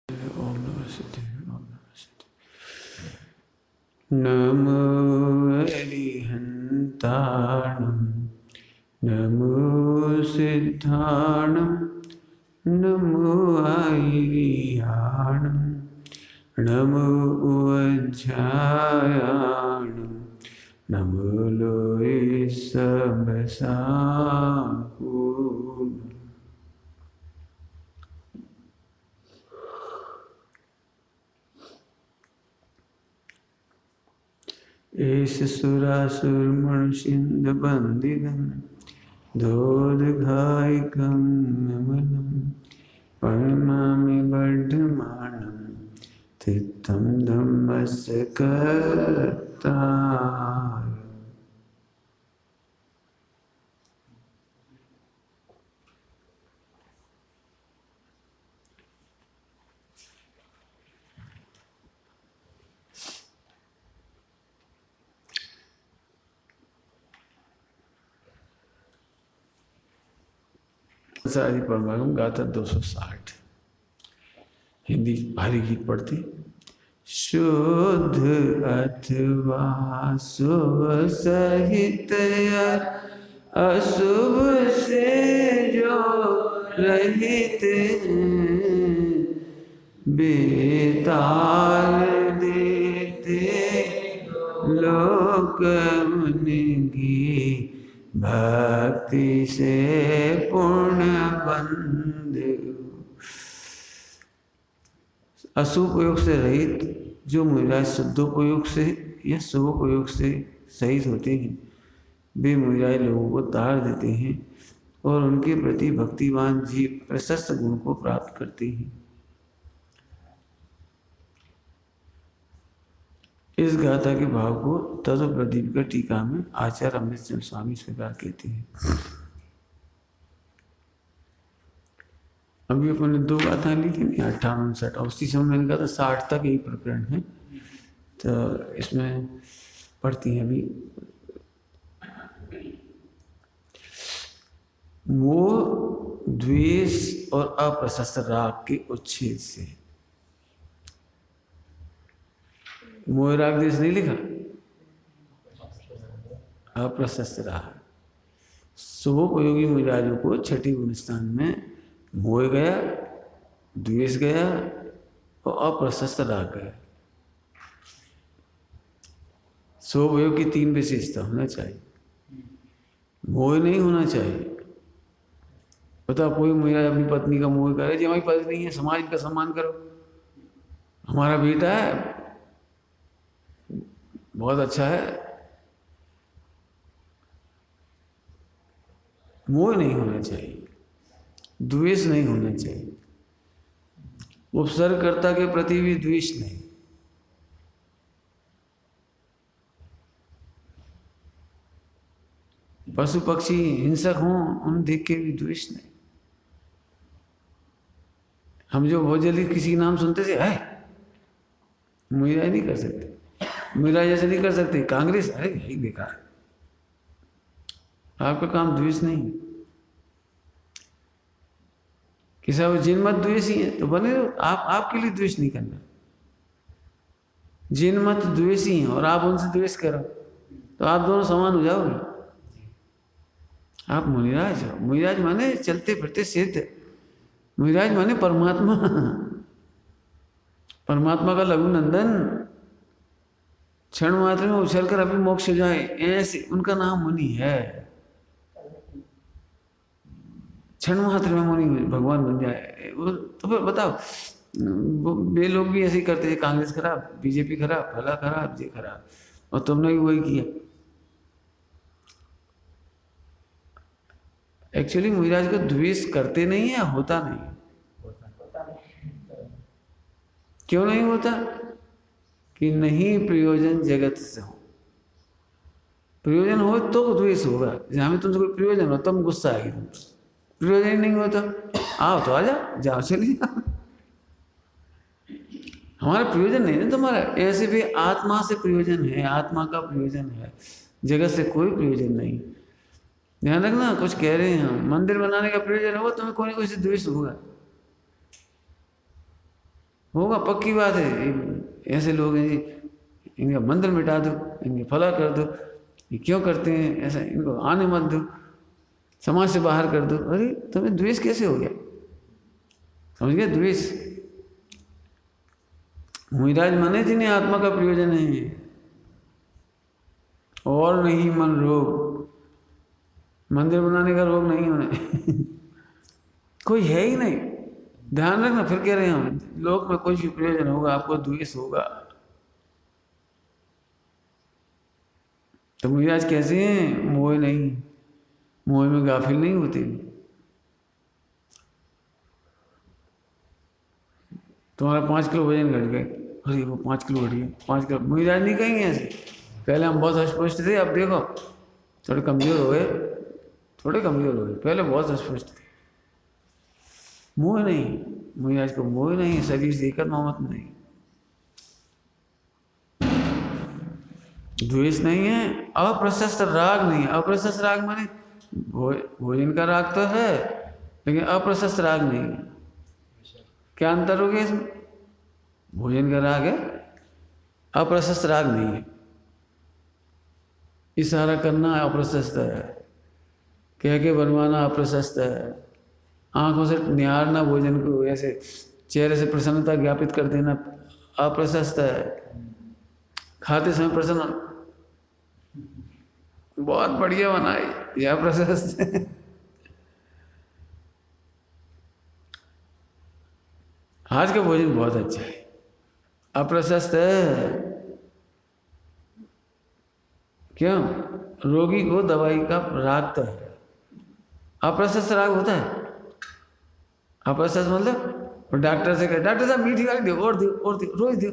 ओम नमः सिद्धाय ओम नमः सिद्धाय नमो अरिहन्ताणं नमो सिद्धाणं नमो आयर्याणं नमो वज्रायाणं नमो लोये सबसाहूणम् एष सुरासुरमणुषिन्दबन्दितं दोदघायकं विमलं प्रणमामि वर्धमानं तीर्थं धम्मस्य कर्तारम्। सारी परमागम गाथा 260 हिंदी भारी गीत पढ़ते। शुद्ध अथवा शुभ सहित अशुभ से जो रहित बेताल देते लोक उनकी भक्ति से पूर्ण बंद। अशुभयोग से रहित जो मुनिराज शुद्धोपयोग से या शुभोपयोग से सहित होते हैं, वे मुनिराज लोगों को तार देते हैं और उनके प्रति भक्तिवान जीव प्रशस्त गुण को प्राप्त करते हैं। इस गाथा के भाव को तत्व प्रदीप का टीका में आचार्य अमृतचंद स्वामी इस प्रकार कहते हैं। अभी अपन ने 2 गाथा ली थी, 58, 59 और उसी समय मैंने कहा था 60 तक यही प्रकरण है, तो इसमें पढ़ती हैं अभी। मोह द्वेष और अप्रशस्त राग के उच्छेद से। मोह राग द्वेष नहीं लिखा, अप्रशस्त राग। शुभोपयोगी मुनिराजों को छठी गुण स्थान में मोह गया, द्वेष गया और अप्रशस्त राग गया। शुभोपयोग की 3 विशेषता होना चाहिए। मोह नहीं होना चाहिए। पता कोई मुनिराज अपनी पत्नी का मोह करे, जी हमारी पत्नी है, समाज का सम्मान करो, हमारा बेटा है, बहुत अच्छा है। मोह नहीं होना चाहिए, द्वेष नहीं होना चाहिए, उपसर्गकर्ता के प्रति भी द्वेष नहीं। पशु पक्षी हिंसक हों, उन देख के भी द्वेष नहीं। हम जो बहुत जल्दी किसी का नाम सुनते थे, है मुनिराज नहीं कर सकते, मुनिराज ऐसे नहीं कर सकते, कांग्रेस अरे यही बेकार। आपका काम द्वेष नहीं। कि सब जिन मत द्वेष ही है तो बने रहो, आपके लिए द्वेष नहीं करना। जिन मत द्वेषी हैं और आप उनसे द्वेष करो तो आप दोनों समान हो जाओगे। आप मुनिराज हो। मुनिराज माने चलते फिरते सिद्ध, मुनिराज माने परमात्मा, परमात्मा का लघु नंदन, क्षण मात्र में उछलकर अभी मोक्ष हो जाए, ऐसे उनका नाम मुनि है। क्षण मात्र में मुनि भगवान बन जाए वो तो फिर बताओ, वे लोग भी ऐसे ही करते थे, कांग्रेस खराब, बीजेपी खराब, फला खराब, ये खराब, और तुमने भी वही किया। एक्चुअली मुनिराज को द्वेष करते नहीं है, होता नहीं। क्यों नहीं होता? कि नहीं प्रयोजन जगत से हो। प्रयोजन हो तो द्वेष होगा। हमें तुमसे कोई प्रयोजन हो तुम गुस्सा आएगी, तुम प्रयोजन ही नहीं होता, आओ तो आ जाओ, जाओ चलिए जाओ। हमारा प्रयोजन नहीं है तुम्हारा। ऐसे भी आत्मा से प्रयोजन है, आत्मा का प्रयोजन है, जगत से कोई प्रयोजन नहीं। ध्यान रखना, कुछ कह रहे हैं हम, मंदिर बनाने का प्रयोजन होगा, तुम्हें कोई ना कोई से द्वेष होगा। होगा, पक्की बात है। ऐसे लोग हैं जी, इनका मंदिर मिटा दो, इनके फला कर दो, ये क्यों करते हैं ऐसा, इनको आने मत दो, समाज से बाहर कर दो। अरे तुम्हें द्वेष कैसे हो गया? समझ गए? द्वेष मुहिराज माने जिन्हें आत्मा का प्रयोजन है, और नहीं मन रोग। मंदिर बनाने का रोग नहीं होने कोई है ही नहीं। ध्यान रखना, फिर कह रहे हैं हम लोक में कोई भी प्रयोजन होगा आपको द्वेष होगा। तो मुहिराज कैसे हैं? मोह नहीं, मोह में गाफिल नहीं होते। तुम्हारा 5 किलो वजन घट गए, अरे वो 5 किलो घट गया, 5 किलो। मुहिराज नहीं कहेंगे ऐसे। पहले हम बहुत अस्पष्ट थे, अब देखो थोड़े कमजोर हो गए, थोड़े कमजोर हो गए, पहले बहुत अस्पष्ट थे। मोह नहीं, मुहिराज को मोह नहीं, शरीर से देखकर मोहम्मद नहीं, द्वेष नहीं है, अप्रशस्त राग नहीं है। अप्रशस्त राग माने भोजन का राग तो है, लेकिन अप्रशस्त राग नहीं है। क्या अंतर हो गया इसमें? भोजन का राग है, अप्रशस्त राग नहीं है। इशारा करना अप्रशस्त है, कह के बनवाना अप्रशस्त है, आंखों से निहारना भोजन को, ऐसे चेहरे से प्रसन्नता ज्ञापित कर देना अप्रशस्त है। खाते समय प्रसन्न, बहुत बढ़िया बनाई, यह अप्रशस्त है। आज का भोजन बहुत अच्छा है, अप्रशस्त है। क्यों? रोगी को दवाई का राग तो है, अप्रशस्त राग होता है। अप्रशस्त मतलब डॉक्टर से कहे, डॉक्टर साहब मीठी वाली दो, और दो, और दो, रोज दो,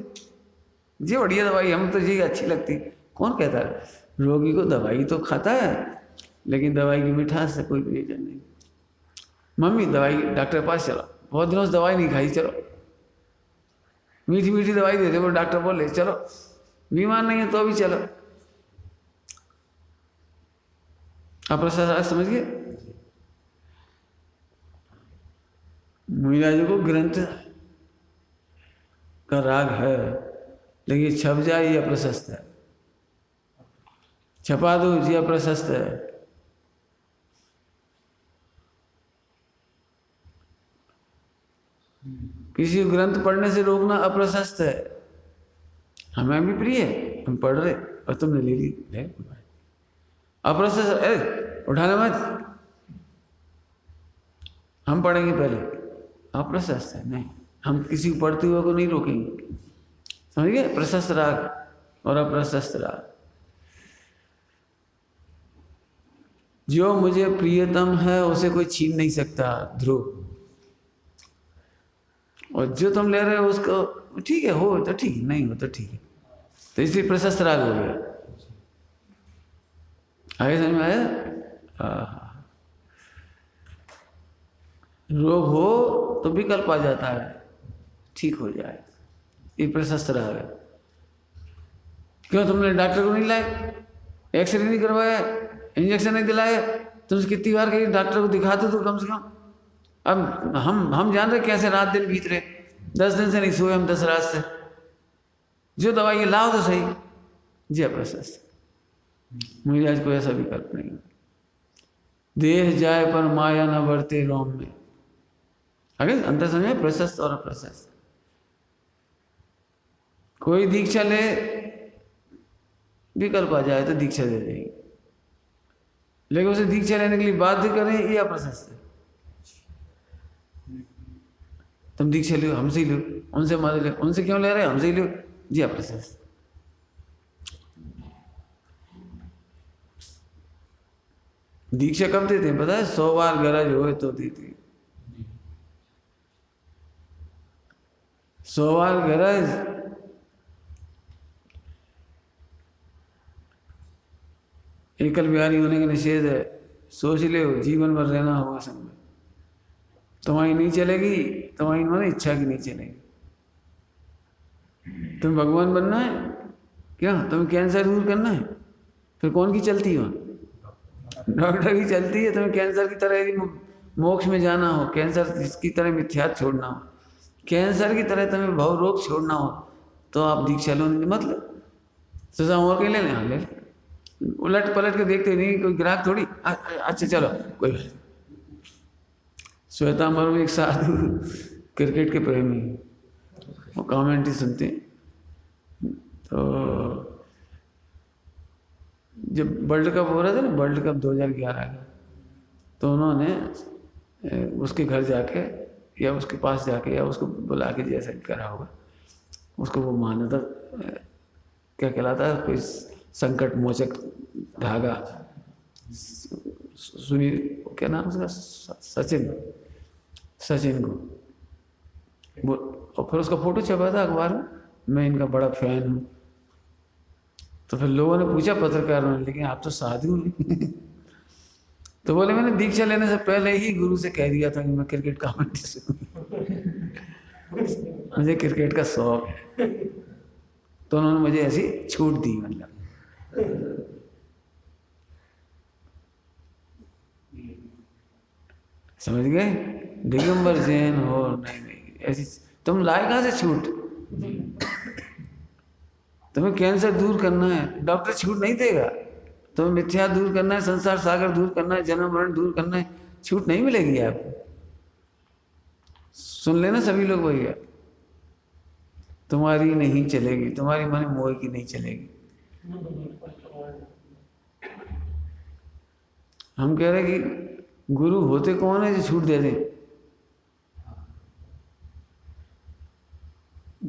जी बढ़िया दवाई, हम तो जी अच्छी लगती। कौन कहता है? रोगी को दवाई तो खाता है, लेकिन दवाई की मिठास से कोई प्रयोजन नहीं। मम्मी दवाई, डॉक्टर के पास चलो, बहुत दिनों से दवाई नहीं खाई, चलो मीठी मीठी दवाई दे दे। वो डॉक्टर बोले चलो, बीमार नहीं है तो भी चलो। अप्रशस्त समझ गए? मुहिराज को ग्रंथ का राग है, लेकिन छप जाए ये अप्रशस्त है, छपा दो ये अप्रशस्त है। किसी को ग्रंथ पढ़ने से रोकना अप्रशस्त है। हमें भी प्रिय है, हम पढ़ रहे और तुमने ले ली, अप्रशस्त। उठाना मत, हम पढ़ेंगे पहले, अप्रशस्त है। नहीं, हम किसी को पढ़ते हुए को नहीं रोकेंगे। समझ गए? प्रशस्त राग और अप्रशस्त राग। जो मुझे प्रियतम है उसे कोई छीन नहीं सकता, ध्रुव। और जो तुम ले रहे हो उसको ठीक है, हो तो ठीक, नहीं हो तो ठीक है, तो इसलिए प्रशस्त राग हो गया। आगे समझ में आया? रोग हो तो विकल्प आ जाता है, ठीक हो जाए, ये प्रशस्त राग है। क्यों तुमने डॉक्टर को नहीं लाए, एक्सरे नहीं करवाया, इंजेक्शन नहीं दिलाया? तुमसे कितनी बार कही डॉक्टर को दिखाते तो कम से कम। अब हम जान रहे कैसे रात दिन बीत रहे, 10 दिन से नहीं सोए हम, 10 रात से। जो दवाई लाओ तो सही, जी अप्रशस्त। मुहिराज को ऐसा विकल्प नहीं। देह जाए पर माया न बढ़ते रोम में। आगे अंतर समझे? प्रशस्त और अप्रशस्त। कोई दीक्षा ले, विकल्प आ जाए तो दीक्षा दे देंगे, लेकिन उसे दीक्षा लेने के लिए बाध्य करें, ये अप्रशस्त है। तुम दीक्षा लो, हमसे ही लो, उनसे मत लो। उनसे क्यों ले रहे? हमसे ही लो, जी अप्रशस्त। दीक्षा कब देते हैं पता है? 100 बार गरज हो तो देते हैं। 100 बार गरज, एकल बिहारी होने का निषेध है। सोच ले जीवन भर रहना होगा संग में, तुम्हारी नहीं चलेगी, तुम्हारी मन इच्छा की नहीं चलेगी। तुम्हें भगवान बनना है क्या? तुम्हें कैंसर दूर करना है, फिर कौन की चलती है? डॉक्टर की चलती है। तुम्हें कैंसर की तरह यदि मोक्ष में जाना हो, कैंसर की तरह मिथ्यात्व छोड़ना हो, कैंसर की तरह तुम्हें भव रोग छोड़ना हो तो आप दीक्षा लो, मतलब सजा और कहीं ले लें, हाँ ले लें। उलट पलट के देखते नहीं, कोई ग्राहक थोड़ी अच्छा चलो कोई बात। श्वेतांबर में एक साधु क्रिकेट के प्रेमी, वो कमेंट्री सुनते हैं, तो जब वर्ल्ड कप हो रहा था ना, वर्ल्ड कप 2011 का, तो उन्होंने उसके घर जाके या उसके पास जाके या उसको बुला के जैसा करा होगा, उसको वो माना था, क्या कहलाता है, कोई संकट मोचक धागा, सुनील क्या नाम उसका, सचिन को वो, और फिर उसका फोटो छपा था अखबार में, मैं इनका बड़ा फैन हूँ। तो फिर लोगों ने पूछा पत्रकारों ने, लेकिन आप तो साधु हैं। तो बोले मैंने दीक्षा लेने से पहले ही गुरु से कह दिया था कि मैं क्रिकेट कमेंट्री से मुझे क्रिकेट का शौक है, तो उन्होंने मुझे ऐसी छूट दी, मतलब। समझ गए? दिगंबर जैन हो, नहीं नहीं ऐसी तुम लाए कहाँ से छूट? तुम्हें कैंसर दूर करना है, डॉक्टर छूट नहीं देगा। तुम्हें मिथ्या दूर करना है, संसार सागर दूर करना है, जन्म मरण दूर करना है, छूट नहीं मिलेगी आपको। सुन लेना सभी लोग भैया, तुम्हारी नहीं चलेगी, तुम्हारी मन मोह की नहीं चलेगी। हम कह रहे कि गुरु होते कौन है जो छूट दे दें?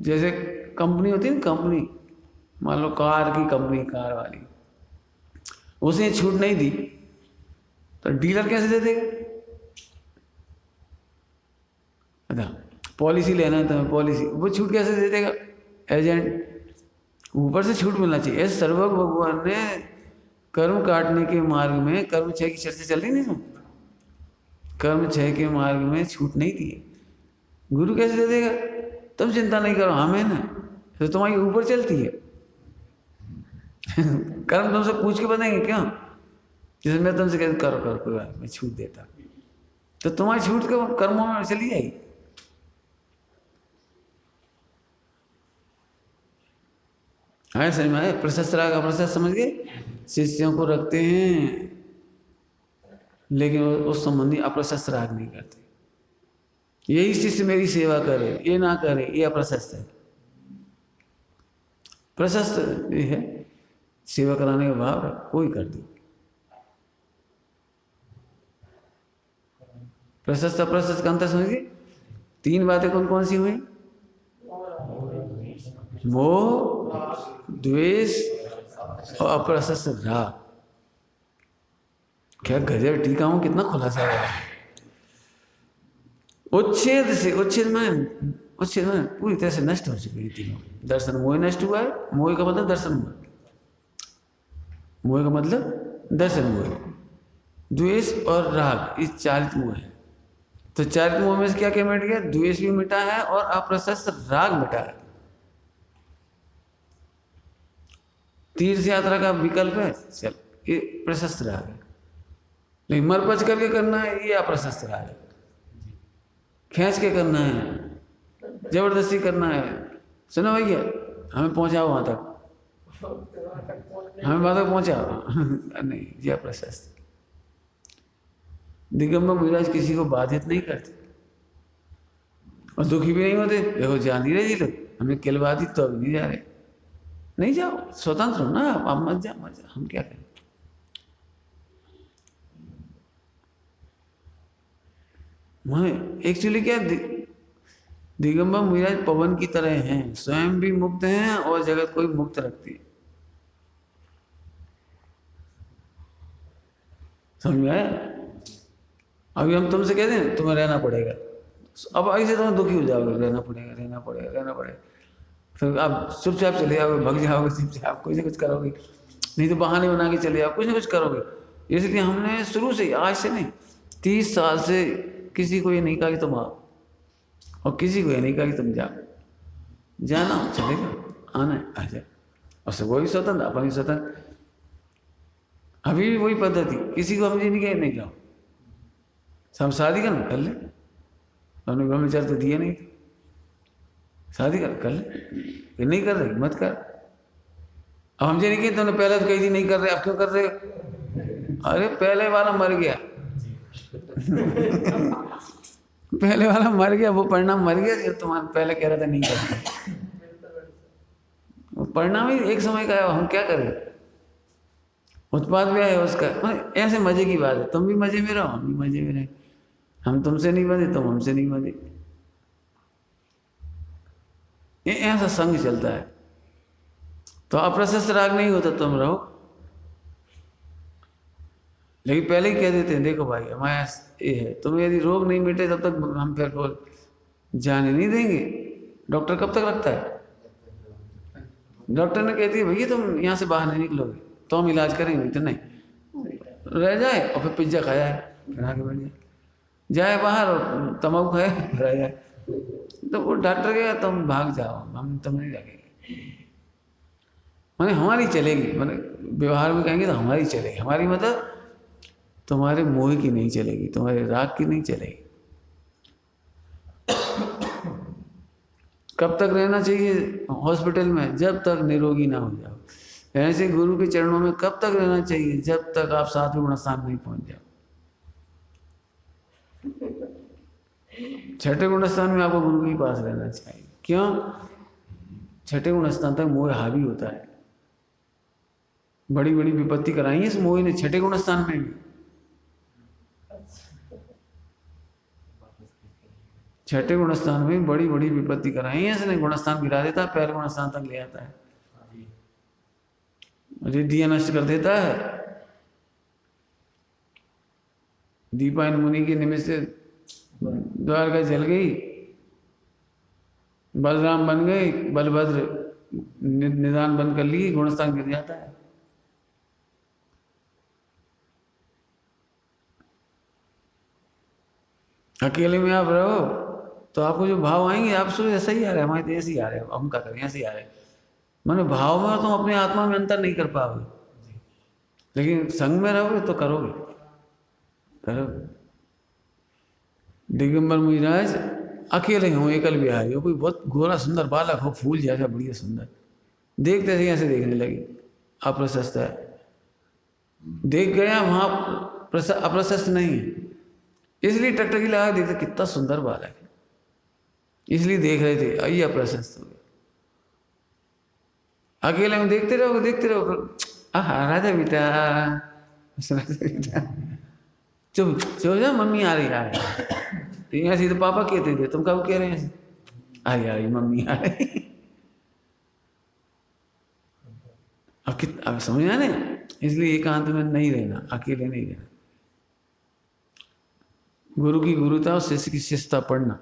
जैसे कंपनी होती है ना, कंपनी मान लो कार की कंपनी, कार वाली, उसने छूट नहीं दी तो डीलर कैसे दे देगा? अच्छा, पॉलिसी लेना है तुम्हें, पॉलिसी वो छूट कैसे दे देगा? एजेंट। ऊपर से छूट मिलना चाहिए। ऐसे सर्वज्ञ भगवान ने कर्म काटने के मार्ग में, कर्म क्षय की चर्चा चल रही नहीं तुम, कर्म क्षय के मार्ग में छूट नहीं दी। गुरु कैसे दे देगा? तुम चिंता नहीं करो, हमें ना तो तुम्हारी ऊपर चलती है। कर्म तुमसे पूछ के बताएंगे क्यों? जैसे मैं तुमसे कहता करो करो कोई बात, मैं छूट देता, तो तुम्हारी छूट के कर्मों में चली जाएगी। हाँ समझ में आए? प्रशस्त राग अप्रशस्त समझ गए? शिष्यों को रखते हैं लेकिन उस संबंधी अप्रशस्त राग नहीं करते। यही शिष्य मेरी सेवा करे, ये ना करे, ये अप्रशस्त है। प्रशस्त ये है सेवा कराने का भाव, कोई कर दे। प्रशस्त अप्रशस्त का अंतर समझिए। 3 बातें कौन कौन सी हुई? मोह, द्वेष और अप्रशस्त राग। क्या गजब टीका हूं, कितना खुलासा है। उच्छेद से, उच्छेद में पूरी तरह से नष्ट हो चुकी है तीनों। दर्शन मोह नष्ट हुआ है, मोह का मतलब दर्शन मोह, मोह का मतलब दर्शन मोह। द्वेष और राग इस चारित मोह है। तो चारित मोह में से क्या क्या मिट गया? द्वेष भी मिटा है और अप्रशस्त राग मिटा है। तीर्थ यात्रा का विकल्प है, चल ये प्रशस्त राग है, लेकिन मर पच करके करना है, ये अप्रशस्त राग है। खींच के करना है, जबरदस्ती करना है। सुनो भैया, हमें पहुंचाओ वहां तक, हमें वहां तक पहुंचाओ। नहीं, ये अप्रशस्त। दिगंबर महाराज किसी को बाधित नहीं करते और दुखी भी नहीं होते। देखो जा नहीं रहे जी लोग, हमें किलवा दी तो अभी नहीं जा रहे। नहीं जाओ, स्वतंत्र हो ना आप, मत जाओ मत जाओ, हम क्या करें। मैं एक्चुअली क्या, दिगंबर महाराज पवन की तरह हैं, स्वयं भी मुक्त हैं और जगत को भी मुक्त रखते हैं। समझ में आया? अभी हम तुमसे कहते हैं तुम्हें रहना पड़ेगा, अब ऐसे तुम दुखी हो जाओगे, रहना पड़ेगा रहना पड़ेगा रहना पड़ेगा, फिर आप चुपचाप चले जाओगे, भग जाओगे चुपचाप, कुछ ना कुछ करोगे, नहीं तो बहाने बना के चले जाओ, कुछ ना कुछ करोगे। इसलिए हमने शुरू से, आज से नहीं, 30 साल से किसी को ये नहीं कहा कि तुम आओ और किसी को ये नहीं कहा कि तुम जाओ। जाना चलेगा, आना है आ जाए, और सब वही स्वतंत्र, अपन भी स्वतंत्र। अभी भी वही पद्धति, किसी को हम ये नहीं कहे नहीं जाओ, हम शादी कर ले, हमने ब्रह्मचार्य तो दिए नहीं थे। शादी कर ले, ये नहीं कर रही मत कर। अब हमसे नहीं की, तुमने पहले तो कही थी नहीं कर रहे, अब क्यों कर रहे हो? अरे पहले वाला मर गया पहले वाला मर गया, वो परिणाम मर गया जो तुम्हारे पहले कह रहा था नहीं करना। वो परिणाम ही एक समय का है, हम क्या करें, उत्पाद भी है उसका। ऐसे मजे की बात है, तुम भी मजे में रहो, हम भी मजे में रहे। हम तुमसे नहीं बंधे, तुम हमसे नहीं बंधे, ये ऐसा संग चलता है। तो अप्रशस्त राग नहीं होता, तुम रहो। लेकिन पहले ही कह देते हैं, देखो भाई हमारे ये है, तुम्हें यदि रोग नहीं मिटे तब तक हम फिर को जाने नहीं देंगे। डॉक्टर कब तक रखता है? डॉक्टर ने कहती है भैया तुम यहाँ से बाहर नहीं निकलोगे तो हम इलाज करेंगे, तो नहीं रह जाए और फिर पिज्जा खाया है फिर आगे बढ़ जाए, जाए बाहर और तम्बाकू खाए फिर आ जाए। तो वो डॉक्टर कहेगा तुम भाग जाओ, हम तुम नहीं लगेंगे। माने हमारी चलेगी, माने व्यवहार में कहेंगे तो हमारी चलेगी। हमारी मतलब तुम्हारे मोह की नहीं चलेगी, तुम्हारे राग की नहीं चलेगी। कब तक रहना चाहिए हॉस्पिटल में? जब तक निरोगी ना हो जाओ। ऐसे गुरु के चरणों में कब तक रहना चाहिए? जब तक आप 7वें गुणस्थान नहीं पहुंच जाओ। 6ठे गुणस्थान में आपको गुरु के ही पास रहना चाहिए। क्यों? 6ठे गुणस्थान तक मोह हावी होता है। बड़ी बड़ी विपत्ति कराई है इस मोह ने 6ठे गुणस्थान में भी। 6ठे गुणस्थान में बड़ी बड़ी विपत्ति कराई है इसने। गुणस्थान गिरा देता है, पहले गुणस्थान तक ले आता है, रिद्धियां नष्ट कर देता है। दीपायन मुनि के निमित्त से द्वारका जल गई, बलराम बन गए, बलभद्र निदान बंद कर ली, गुणस्थान गिर जाता है। अकेले में आप रहो तो आपको जो भाव आएंगे आप सोच ऐसा ही आ रहा है, हमारे तो ऐसे ही आ रहे हैं, हम क्या करें, ऐसे ही आ रहे हैं। मैंने भाव में तुम अपने आत्मा में अंतर नहीं कर पाओगे, लेकिन संग में रहोगे तो करोगे, करोगे। दिगंबर मुनिराज अकेले हो, एकल बिहारी हो, कोई बहुत गोरा सुंदर बालक हो, फूल जैसा बढ़िया सुंदर, देखते थे ऐसे देखने लगे, अप्रशस्त है। देख गया वहां अप्रशस्त नहीं है, इसलिए टकटकी लगा देखते कितना सुंदर बालक है, इसलिए देख रहे थे, आइए अप्रशस्त हो गए। अकेले में देखते रहो राजा बेटा, चुप चुप जा, मम्मी आ रही है। ऐसे तो पापा कहते थे, तुम कब कह रहे हैं? आ रही मम्मी आ रही। अब समझ आने, इसलिए एकांत में नहीं रहना, अकेले नहीं रहना। गुरु की गुरुता और शिष्य की शिष्यता पढ़ना,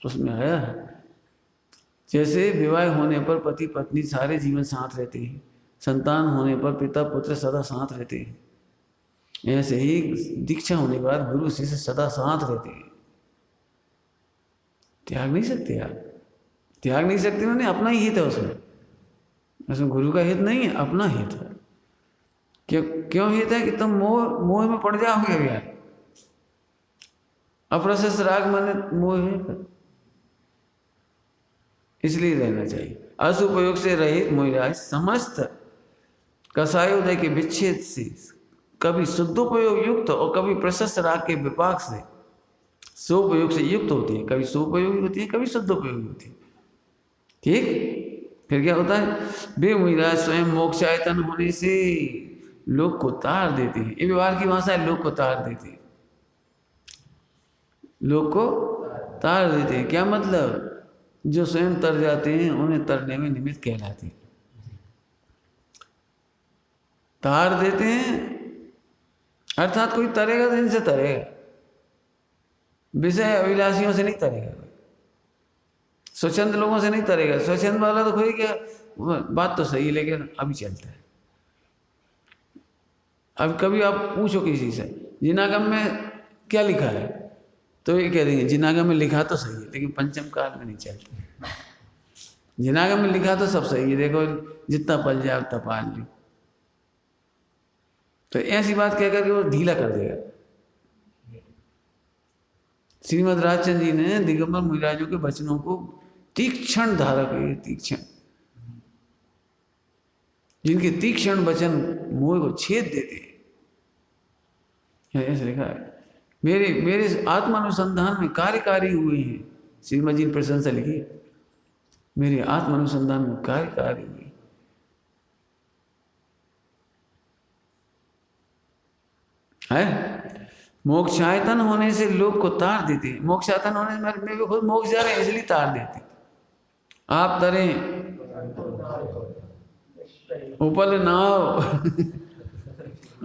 उसमें आया है। जैसे विवाह होने पर पति पत्नी सारे जीवन साथ रहते हैं, संतान होने पर पिता पुत्र सदा साथ रहते हैं, ऐसे ही दीक्षा होने के बाद गुरु शिष्य सदा साथ रहते हैं। त्याग नहीं सकते आप, त्याग नहीं सकते मैंने अपना ही हित है उसमें गुरु का हित नहीं है, अपना हित है। क्यों हित है? कि तुम मोह में पड़ जाओगे अब यार, अप्रशस्त राग माने मोह है, इसलिए रहना चाहिए। असुपयोग से रहित मोहराज समस्त कसायोदय के विच्छेद से कभी शुद्धोपयोग युक्त और कभी प्रशस्त राग के विपाक से सोपयोग से युक्त होती है, कभी सोपयोगी होती है, कभी शुद्धोपयोगी होती है। ठीक, फिर क्या होता है? वे मोहराज स्वयं मोक्षायतन होने से लोग को तार देते हैं। ये व्यवहार की भाषा है, लोग को तार देते हैं, लोग को तार देते हैं। क्या मतलब? जो स्वयं तर जाते हैं उन्हें तरने में निमित्त कहलाते हैं। तार देते हैं अर्थात कोई तरेगा तो इनसे तरेगा, विषय अभिलाषियों से नहीं तरेगा, स्वच्छंद लोगों से नहीं तरेगा। स्वच्छंद वाला तो कोई क्या बात तो सही है लेकिन अभी चलता है। अब कभी आप पूछो किसी से जिनागम में क्या लिखा है, तो ये कह देंगे जिनागम में लिखा तो सही है लेकिन पंचम काल में नहीं चलता। जिनागम में लिखा तो सब सही है, देखो जितना पल जाए उतना पाल ली। तो ऐसी बात कह करके वो ढीला कर देगा। श्रीमद् राजचंद्र जी ने दिगंबर मुनिराजों के वचनों को तीक्ष्ण धारक है, तीक्ष्ण, जिनके तीक्ष्ण वचन मोह को छेद देते हैं। ऐसा लिखा है, मेरे मेरे आत्मानुसंधान में कार्यकारी हुए हैं। श्रीमद जी ने प्रशंसा लिखी है, मेरे आत्मानुसंधान में कार्यकारी हुए है। मोक्षायतन होने से लोग को तार देते हैं। मोक्षायतन होने से मैं भी खुद मोक्ष जा रहे हैं इसलिए तार देते। आप तरें ऊपर नाव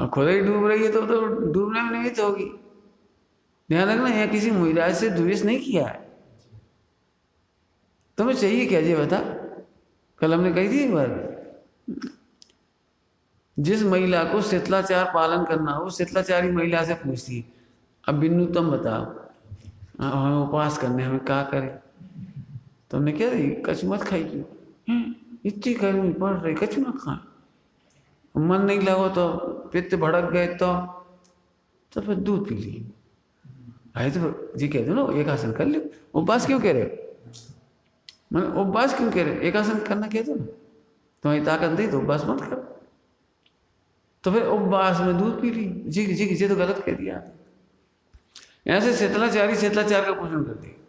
खुद ही डूब रही है तो डूबने में निमित्त होगी। ध्यान रखना, यहाँ किसी मुहिराज से द्वेष नहीं किया है। तुम्हें चाहिए क्या जी बता? कल हमने कही थी एक बार, जिस महिला को शीतलाचार पालन करना हो, शीतलाचारी महिला से पूछती है, अब बिन्नू तुम बताओ, हमें उपवास करने, हमें क्या करें? तुमने क्या दी? कच मत खाई क्यों? इतनी गर्मी पड़ रही, कच मत खाए। मन नहीं लगो तो, पित्त भड़क गए तो फिर दूध पी ली। आए तो जी कह दो ना, एक आसन कर लो। उपवास क्यों कह रहे हो? मैं उपवास क्यों कह रहे हो? एक आसन करना कह दो ना, तुम्हारी ताकत नहीं तो उपवास मत करो। तो फिर उपवास में दूध पी ली। जी जी जी तो गलत कह दिया। ऐसे शीतलाचार का पूजन कर दिया।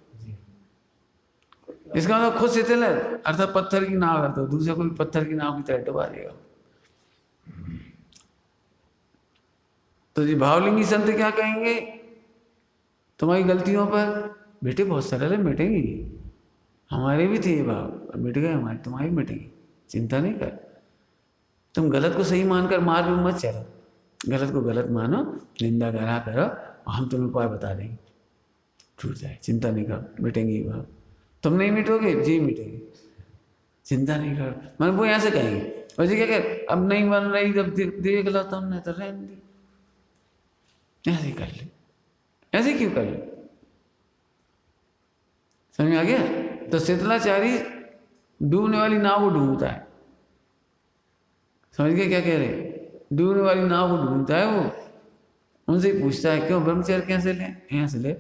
इसका मतलब खुद शीतल है, अर्थात पत्थर की नाव है, तो दूसरे को भी पत्थर की नाव की तरह डुबा देगा। तो जी भावलिंगी संत क्या कहेंगे तुम्हारी गलतियों पर? बेटे बहुत सरल है, मिटेंगी। हमारे भी थे ये भाव, मिट गए हमारे, तुम्हारी मिटेंगी, चिंता नहीं कर। तुम गलत को सही मानकर मार्ग में मत चलो, गलत को गलत मानो, निंदा करा करो, हम तुम्हें उपाय बता देंगे, छूट जाए, चिंता नहीं करो, मिटेंगी भाव। तुम नहीं मिटोगे, जी मिटेंगे, चिंता नहीं करो। मन वो यहाँ से कहेंगे, और जी क्या कह, अब नहीं बन रही, जब देख लो तुमने तो रहने दी, ऐसे कर ले, ऐसे क्यों कर ले? समझ में आ गया? तो शीतलाचारी डूबने वाली नाव को ढूंढता है। समझ गए क्या कह रहे? डूबने वाली नाव को ढूंढता है वो, उनसे ही पूछता है क्यों ब्रह्मचर्य कैसे ले? यहाँ से ले।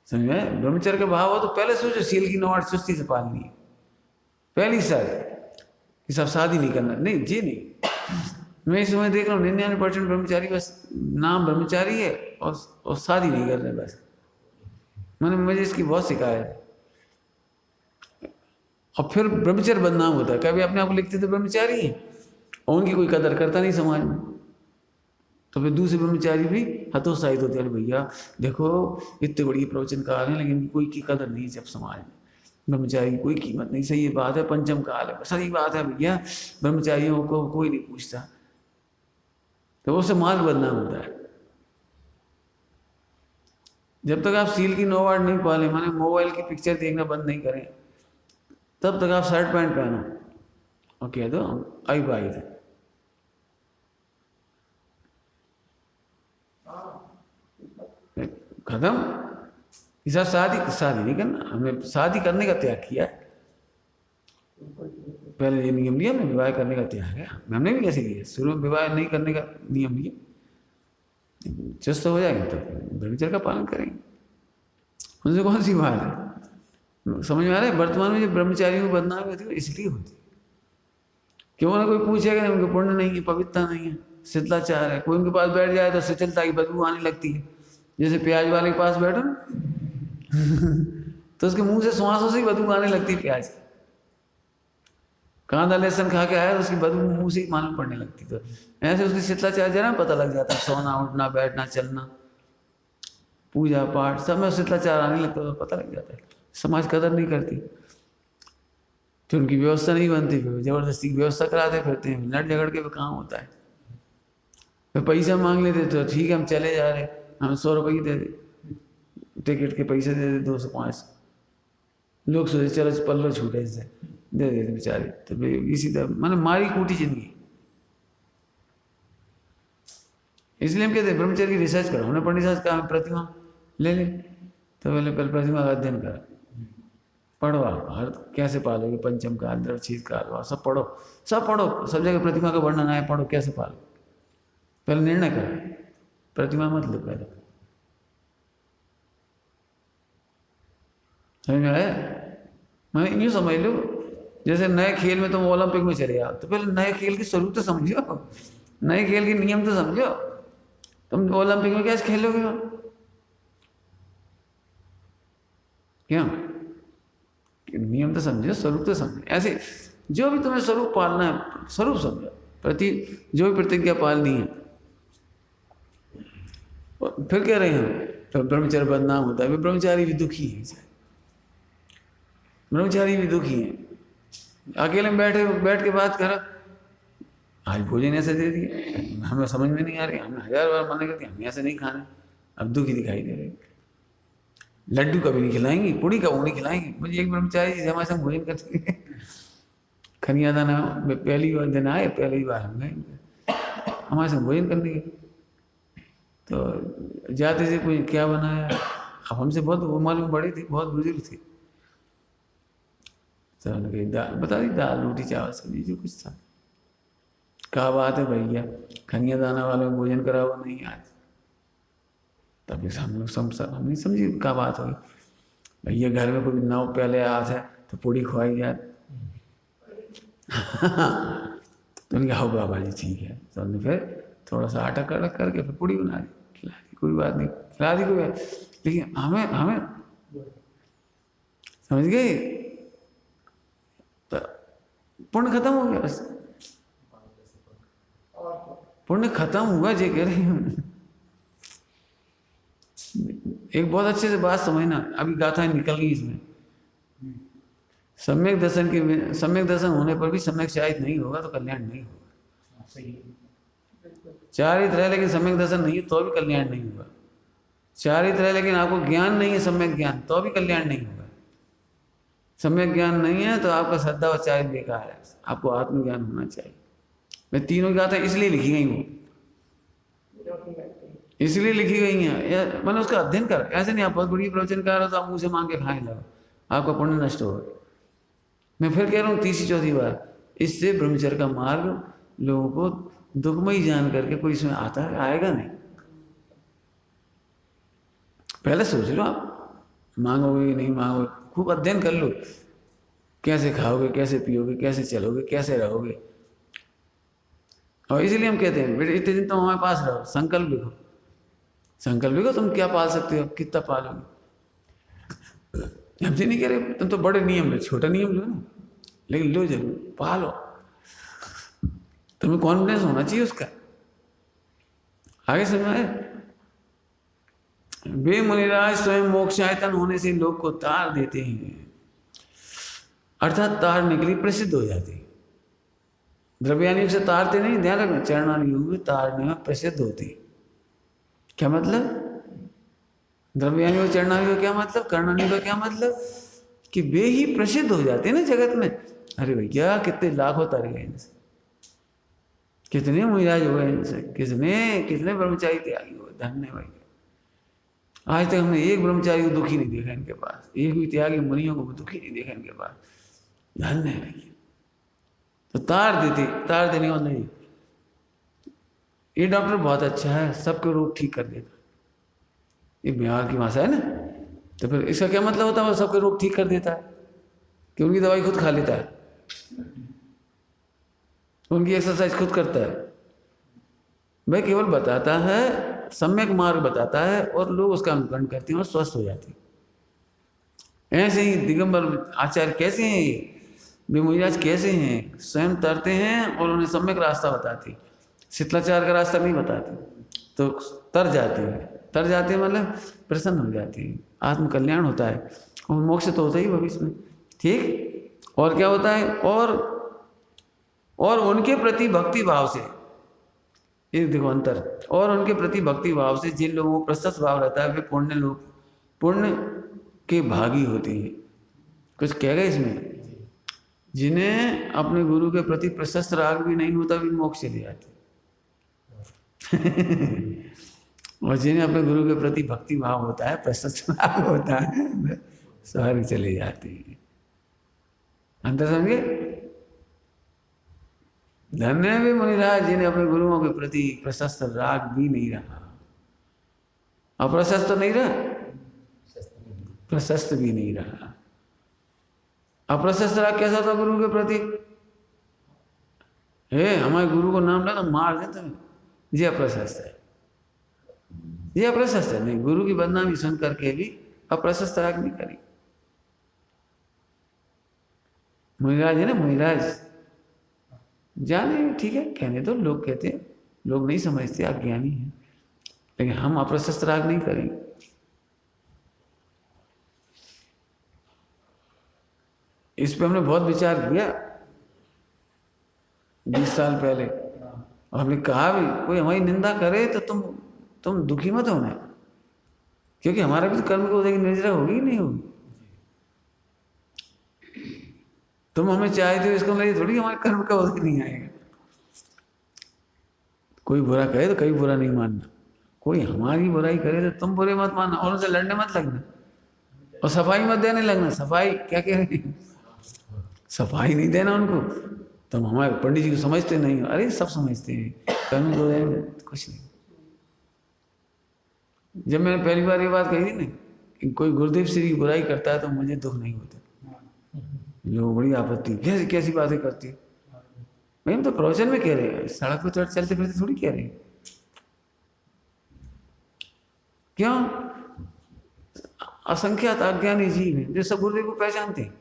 समझ में? ब्रह्मचर्य का भाव हो तो पहले सोचो सील की नौवाट चुस्ती से पालनी है, पहली शर्त कि सब शादी नहीं करना। नहीं जी नहीं, मैं इस समय देख रहा हूँ 99% ब्रह्मचारी बस नाम ब्रह्मचारी है और शादी नहीं कर रहे बस। मुझे इसकी बहुत शिकायत है। और फिर ब्रह्मचर्य बदनाम होता है, कभी अपने आप को लिखते थे ब्रह्मचारी हैं और उनकी कोई कदर करता नहीं समाज में, तो फिर दूसरे ब्रह्मचारी भी हतोत्साहित होते हैं, भैया देखो इतने बड़ी प्रवचनकार हैं लेकिन कोई की कदर नहीं जब समाज में, ब्रह्मचारी की कोई कीमत नहीं। सही बात है, पंचम काल है, सही बात है भैया, ब्रह्मचारियों को कोई नहीं पूछता, तो उससे मार्ग बदनाम होता है। जब तक आप सील की नौवाड़ नहीं पाले, माने मोबाइल की पिक्चर देखना बंद नहीं करें, तब तक आप शर्ट पैंट पहनो और कह दो आई बाई थे। खत्म। इस शादी नहीं करना, हमने शादी करने का त्याग किया है। पहले ये नियम लिया, हमने विवाह करने का त्याग है, हमने भी कैसे लिया, शुरू में विवाह नहीं करने का नियम लिया, चुस्त हो जाएंगे तो ब्रह्मचर्य का पालन करेंगे, उनसे कौन सी बात है? समझ में आ रहा है? वर्तमान में जो ब्रह्मचारियों को बदनामी होती है इसलिए होती है, क्यों ना कोई पूछेगा उनके पुण्य नहीं है, पवित्रता नहीं है, शीतलाचार है। कोई उनके पास बैठ जाए तो शीतलता की बदबू आने लगती है, जैसे प्याज वाले के पास बैठो ना तो उसके मुंह से श्वासों से ही बदबू आने लगती है प्याज की। कांदा लहसुन खा के आया तो उसकी बदबू मुंह से ही मालूम पड़ने लगती। तो ऐसे उसकी शीतलाचार जरा पता लग जाता है, सोना उठना बैठना चलना पूजा पाठ सब में शीतलाचार आने लगता है, पता लग जाता है। समाज कदर नहीं करती, तो उनकी व्यवस्था नहीं बनती, फिर जबरदस्ती की व्यवस्था कराते फिरते हैं, लड़ झगड़ के भी काम होता है। फिर पैसा मांग लेते तो ठीक है हम चले जा रहे, हमें 100 रुपये दे दे, टिकट के पैसे दे दे 200-500, लोग सोचे चलो पल्लो छूटे इससे, दे देते बेचारे। तो इसी तरह मैंने मारी कूटी जिंदगी। इसलिए हम कहते हैं ब्रह्मचर्य की रिसर्च करो। हमने पंडित साहब कहा प्रतिमा ले ले, तो पहले प्रतिमा का अध्ययन करा, पढ़ो आप हर कैसे पालोगे, पंचम काल द्रवच्छेद काल सब पढ़ो, सब पढ़ो, सब जगह प्रतिमा का वर्णन आए, पढ़ो कैसे पालो, पहले निर्णय करो, प्रतिमा मत लो पहले। समझ में आया? मैंने यूँ समझ लो, जैसे नए खेल में तुम ओलंपिक में चले जाओ तो पहले नए खेल की स्वरूप तो समझो, नए खेल के नियम तो समझो। तुम ओलंपिक में कैसे खेलोगे? क्यों? नियम तो समझो, स्वरूप तो समझो। ऐसे जो भी तुम्हें स्वरूप पालना है, स्वरूप समझो, प्रति जो भी प्रतिज्ञा पालनी है। फिर कह रहे हैं तो ब्रह्मचर्य बदनाम होता है, ब्रह्मचारी भी दुखी है, ब्रह्मचारी भी दुखी है। अकेले में बैठ के बात करो, आज भोजन ऐसे दे दिए, हमें समझ में नहीं आ रही, हमने 1000 बार मना कर दिया, हमें ऐसे नहीं खाना, अब दुखी दिखाई दे रहे। लड्डू कभी नहीं खिलाएंगी, पूड़ी कभी नहीं खिलाएंगी। मुझे एक ब्रह्मचारी जी हमारे संग भोजन करती है, खनिया दाना पहली बार दिन आए, पहली बार हम गए हमारे संग भोजन करने के। तो जाते थे कोई क्या बनाया, अब हमसे बहुत वो मालूम बड़ी थी, बहुत बुजुर्ग थी, तो उन्होंने दाल बता दी, दाल रोटी चावल सब्जी जो कुछ था। क्या बात है भैया, खनिया दाना वाले में भोजन करा हुआ नहीं आज? तभी हम लोग हम नहीं समझी क्या बात होगी। भैया घर में कोई 9 प्याले आते है तो पूड़ी खुआई जाए। तो उनके हाँ बाबा जी ठीक है, तो हमने फिर थोड़ा सा आटा कड़क करके फिर पूड़ी बना दी, खिला दी, कोई बात नहीं, खिला दी कोई बात। लेकिन हमें हमें समझ गए, तो पुण्य खत्म हो गया, बस पुण्य खत्म हुआ। जे कह रहे हैं एक बहुत अच्छे से बात समझना, अभी गाथा निकल गई इसमें। सम्यक दर्शन होने पर भी सम्यक चारित्र नहीं होगा तो कल्याण नहीं होगा। चारित्र है लेकिन सम्यक दर्शन नहीं है तो भी कल्याण नहीं होगा। चारित्र है लेकिन आपको ज्ञान नहीं है, सम्यक ज्ञान, तो भी कल्याण नहीं होगा। सम्यक ज्ञान नहीं है तो आपका श्रद्धा और चारित्र बेकार है, आपको आत्मज्ञान होना चाहिए। मैं तीनों गाथा इसलिए लिखी गई हूँ, इसलिए लिखी गई हैं, मैंने उसका अध्ययन कर, ऐसे नहीं आप बहुत बड़ी प्रवचनकार हो तो आप मुँह से मांग के खाने लगो, आपका पुण्य नष्ट होगा। मैं फिर कह रहा हूँ तीसरी चौथी बार, इससे ब्रह्मचर्य का मार्ग लोगों को दुखमयी जान करके कोई इसमें आता है, आएगा नहीं। पहले सोच लो आप मांगोगे कि नहीं मांगोगे, खूब अध्ययन कर लो, कैसे खाओगे, कैसे पियोगे, कैसे चलोगे, कैसे रहोगे। और इसीलिए हम कहते हैं बेटे इतने दिन तुम हमारे पास रहो, संकल्प लिखो, संकल्प लिखो तुम क्या पाल सकते हो, कितना पालोगे। हमसे नहीं कह रहे तुम तो बड़े नियम लो, छोटा नियम लो ना, लेकिन लो जरूर, पालो। तुम्हें कॉन्फिडेंस होना चाहिए उसका। आगे समझ में आए? वे मुनिराज स्वयं मोक्षायतन होने से लोग को तार देते हैं, अर्थात तारने के लिए प्रसिद्ध हो जाते हैं। द्रव्यानुयोग से तारते नहीं, ध्यान रखना, चरणानुयोग में तारने में प्रसिद्ध होती। क्या मतलब? द्रव्यानुयोग चरणानुयोग क्या मतलब, कर्णानुयोग का क्या मतलब? कि वे ही प्रसिद्ध हो जाते हैं ना जगत में। अरे भैया कितने लाखों तर गए इनसे, कितने मुनिराज हो गए इनसे, कितने ब्रह्मचारी त्यागी हुए, धन्य भाई। आज तक हमने एक ब्रह्मचारी को दुखी नहीं देखा इनके पास, एक भी त्यागी मुनियों को दुखी नहीं देखा इनके पास, धन्य है भैया। तो तार देने वाला नहीं। ये डॉक्टर बहुत अच्छा है, सबके रोग ठीक कर देता, ये बिहार की भाषा है ना। तो फिर इसका क्या मतलब होता है, वो सबके रोग ठीक कर देता है कि उनकी दवाई खुद खा लेता है, उनकी एक्सरसाइज खुद करता है। वह केवल बताता है, सम्यक मार्ग बताता है और लोग उसका अनुकरण करते हैं और स्वस्थ हो जाते हैं। ऐसे ही दिगंबर आचार्य कैसे हैं, मुनिराज कैसे हैं, स्वयं तरते हैं और उन्हें सम्यक रास्ता बताते हैं, शीतलाचार का रास्ता नहीं बताते, तो तर जाते हैं मतलब प्रसन्न हो जाते हैं, आत्म कल्याण होता है और मोक्ष तो होता ही भविष्य में। ठीक, और क्या होता है, और उनके प्रति भक्ति भाव से, ये देखो अंतर, और उनके प्रति भक्ति भाव से जिन लोगों को प्रशस्त भाव रहता है वे पुण्य के भागी होते हैं। कुछ कह गए इसमें? जिन्हें अपने गुरु के प्रति प्रशस्त राग भी नहीं होता भी मोक्ष चले जाते और जिन्हें अपने गुरु के प्रति भक्ति भाव होता है, प्रशस्त राग होता है, स्वर्ग चले जाते हैं। अंतर समझे? धन्य भी मुनिराज जिन्हें अपने गुरुओं के प्रति प्रशस्त राग भी नहीं रहा। अप्रशस्त नहीं रहा, प्रशस्त भी नहीं रहा। अप्रशस्त राग कैसा था गुरु के प्रति? हे हमारे गुरु को नाम ला तो मार दे तुम्हें, ये अप्रशस्त है, ये अप्रशस्त है। नहीं, गुरु की बदनामी सुन करके भी अप्रशस्त राग नहीं करी। मुनिराज है ना, मुनिराज जाने, ठीक है, कहने दो, लोग कहते हैं, लोग नहीं समझते, अज्ञानी है, लेकिन हम अप्रशस्त राग नहीं करेंगे। इस पे हमने बहुत विचार किया 20 साल पहले, और हमने कहा भी कोई हमारी निंदा करे तो तुम दुखी मत होना, क्योंकि हमारा भी तो कर्म को देखिए निर्जरा होगी नहीं होगी। तुम हमें चाहते हो, इसको मतलब थोड़ी हमारे कर्म का उदय नहीं आएगा। कोई बुरा कहे तो कभी बुरा नहीं मानना, कोई हमारी बुराई करे तो तुम बुरे मत मानना, और उनसे लड़ने मत लगना, और सफाई मत देने लगना। सफाई क्या कह रहे हैं, सफाई नहीं देना उनको। तुम हमारे पंडित जी को समझते नहीं हो, अरे सब समझते हैं, कर्म को कुछ नहीं। जब मैंने पहली बार ये बात कही थी ना कि कोई गुरुदेव श्री की बुराई करता है तो मुझे दुख नहीं होता, लोग बड़ी आपत्ति, कैसी कैसी बातें करती है। भाई हम तो प्रवचन में कह रहे हैं, सड़क पर चलते फिरते थोड़ी कह रहे हैं। क्यों? असंख्यात अज्ञानी जीव हैं जो सब गुरुदेव को पहचानते हैं,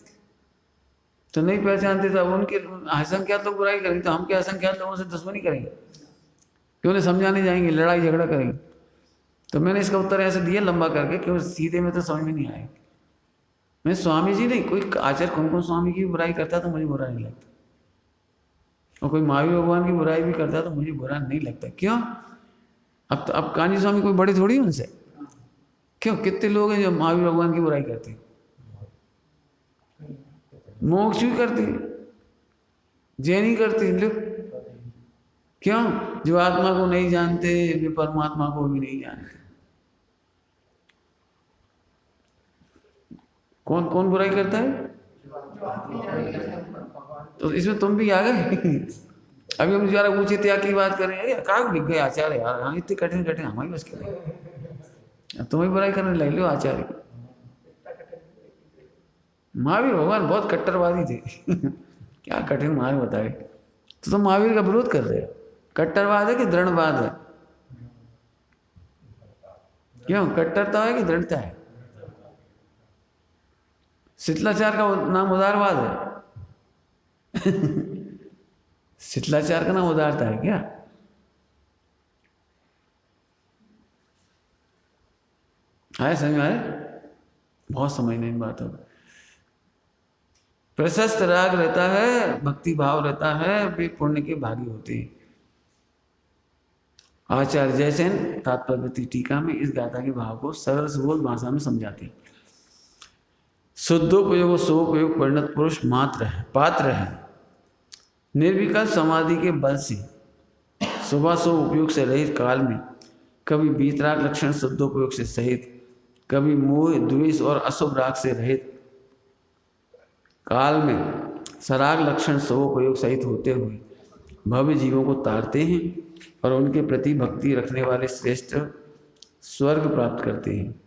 तो नहीं पहचानते तो अब उनके असंख्यात लोग बुराई करेंगे, तो हम क्या असंख्यात लोगों से दुश्मनी करेंगे, क्यों उन्हें समझाने जाएंगे, लड़ाई झगड़ा करेंगे। तो मैंने इसका उत्तर ऐसे दिया लंबा करके, क्यों सीधे में तो समझ में नहीं आएगा। मैं स्वामी जी नहीं, कोई आचार्य कुमकुम स्वामी की बुराई करता तो मुझे बुरा नहीं लगता, और कोई महावीर भगवान की बुराई भी करता तो मुझे बुरा नहीं लगता। क्यों? अब कांजी स्वामी कोई बड़े थोड़ी उनसे, क्यों? कितने लोग हैं जो महावीर भगवान की बुराई करते हैं, मोक्ष भी करते हैं, जैन ही करते हैं लोग। क्यों? जो आत्मा को नहीं जानते वे परमात्मा को भी नहीं जानते। कौन कौन बुराई करता है? तो इसमें तुम भी आ गए। अभी हम जरा ऊंचे त्याग की बात करें, अरे कहाँ लिख गए आचार्य यार, हाँ इतने कठिन कठिन हमारी बस के नहीं, तुम्हें बुराई करने लग लो आचार्य। महावीर भगवान बहुत कट्टरवादी थे। क्या कठिन मार्ग बताए, तो तुम महावीर का विरोध कर रहे हो। कट्टरवाद है कि दृढ़वाद है? क्यों? कट्टरता है कि दृढ़ता है? शिथिलाचार का नाम उदारवाद है। शिथिलाचार का नाम उदारता है क्या? आए समझ में आए? बहुत समझने की बात है। प्रशस्त राग रहता है, भक्ति भाव रहता है, वे पुण्य के भागी होते हैं। आचार्य जयसेन तात्पर्य टीका में इस गाथा के भाव को सरल सुबोध भाषा में समझाते हैं। शुद्धोपयोग स्वोपयोग परिणत पुरुष मात्र है, पात्र है, निर्विकल्प समाधि के बल से सुबह सो उपयोग से रहित काल में कभी बीतराग लक्षण शुद्धोपयोग से सहित, कभी मोह द्वेष और अशुभ राग से रहित काल में सराग लक्षण स्वोपयोग सहित होते हुए भव्य जीवों को तारते हैं और उनके प्रति भक्ति रखने वाले श्रेष्ठ स्वर्ग प्राप्त करते हैं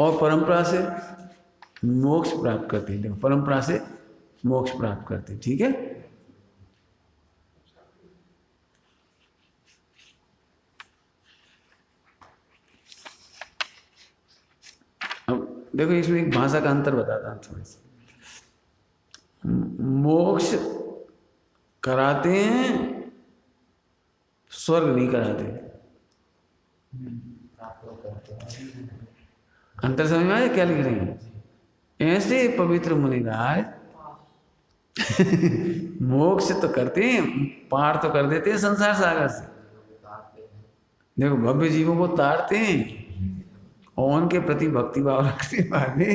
और परंपरा से मोक्ष प्राप्त करते हैं। परंपरा से मोक्ष प्राप्त करते हैं। ठीक है, अब देखो इसमें एक भाषा का अंतर बताता हूं थोड़ी सी। मोक्ष कराते हैं, स्वर्ग नहीं कराते। अंतर समझ में आया क्या लिख रहे हैं? ऐसे पवित्र मुनिराज मोक्ष तो करते हैं, पार तो कर देते हैं संसार सागर से, देखो भव्य जीवों को तारते हैं और उनके प्रति भक्ति भाव रखने वाले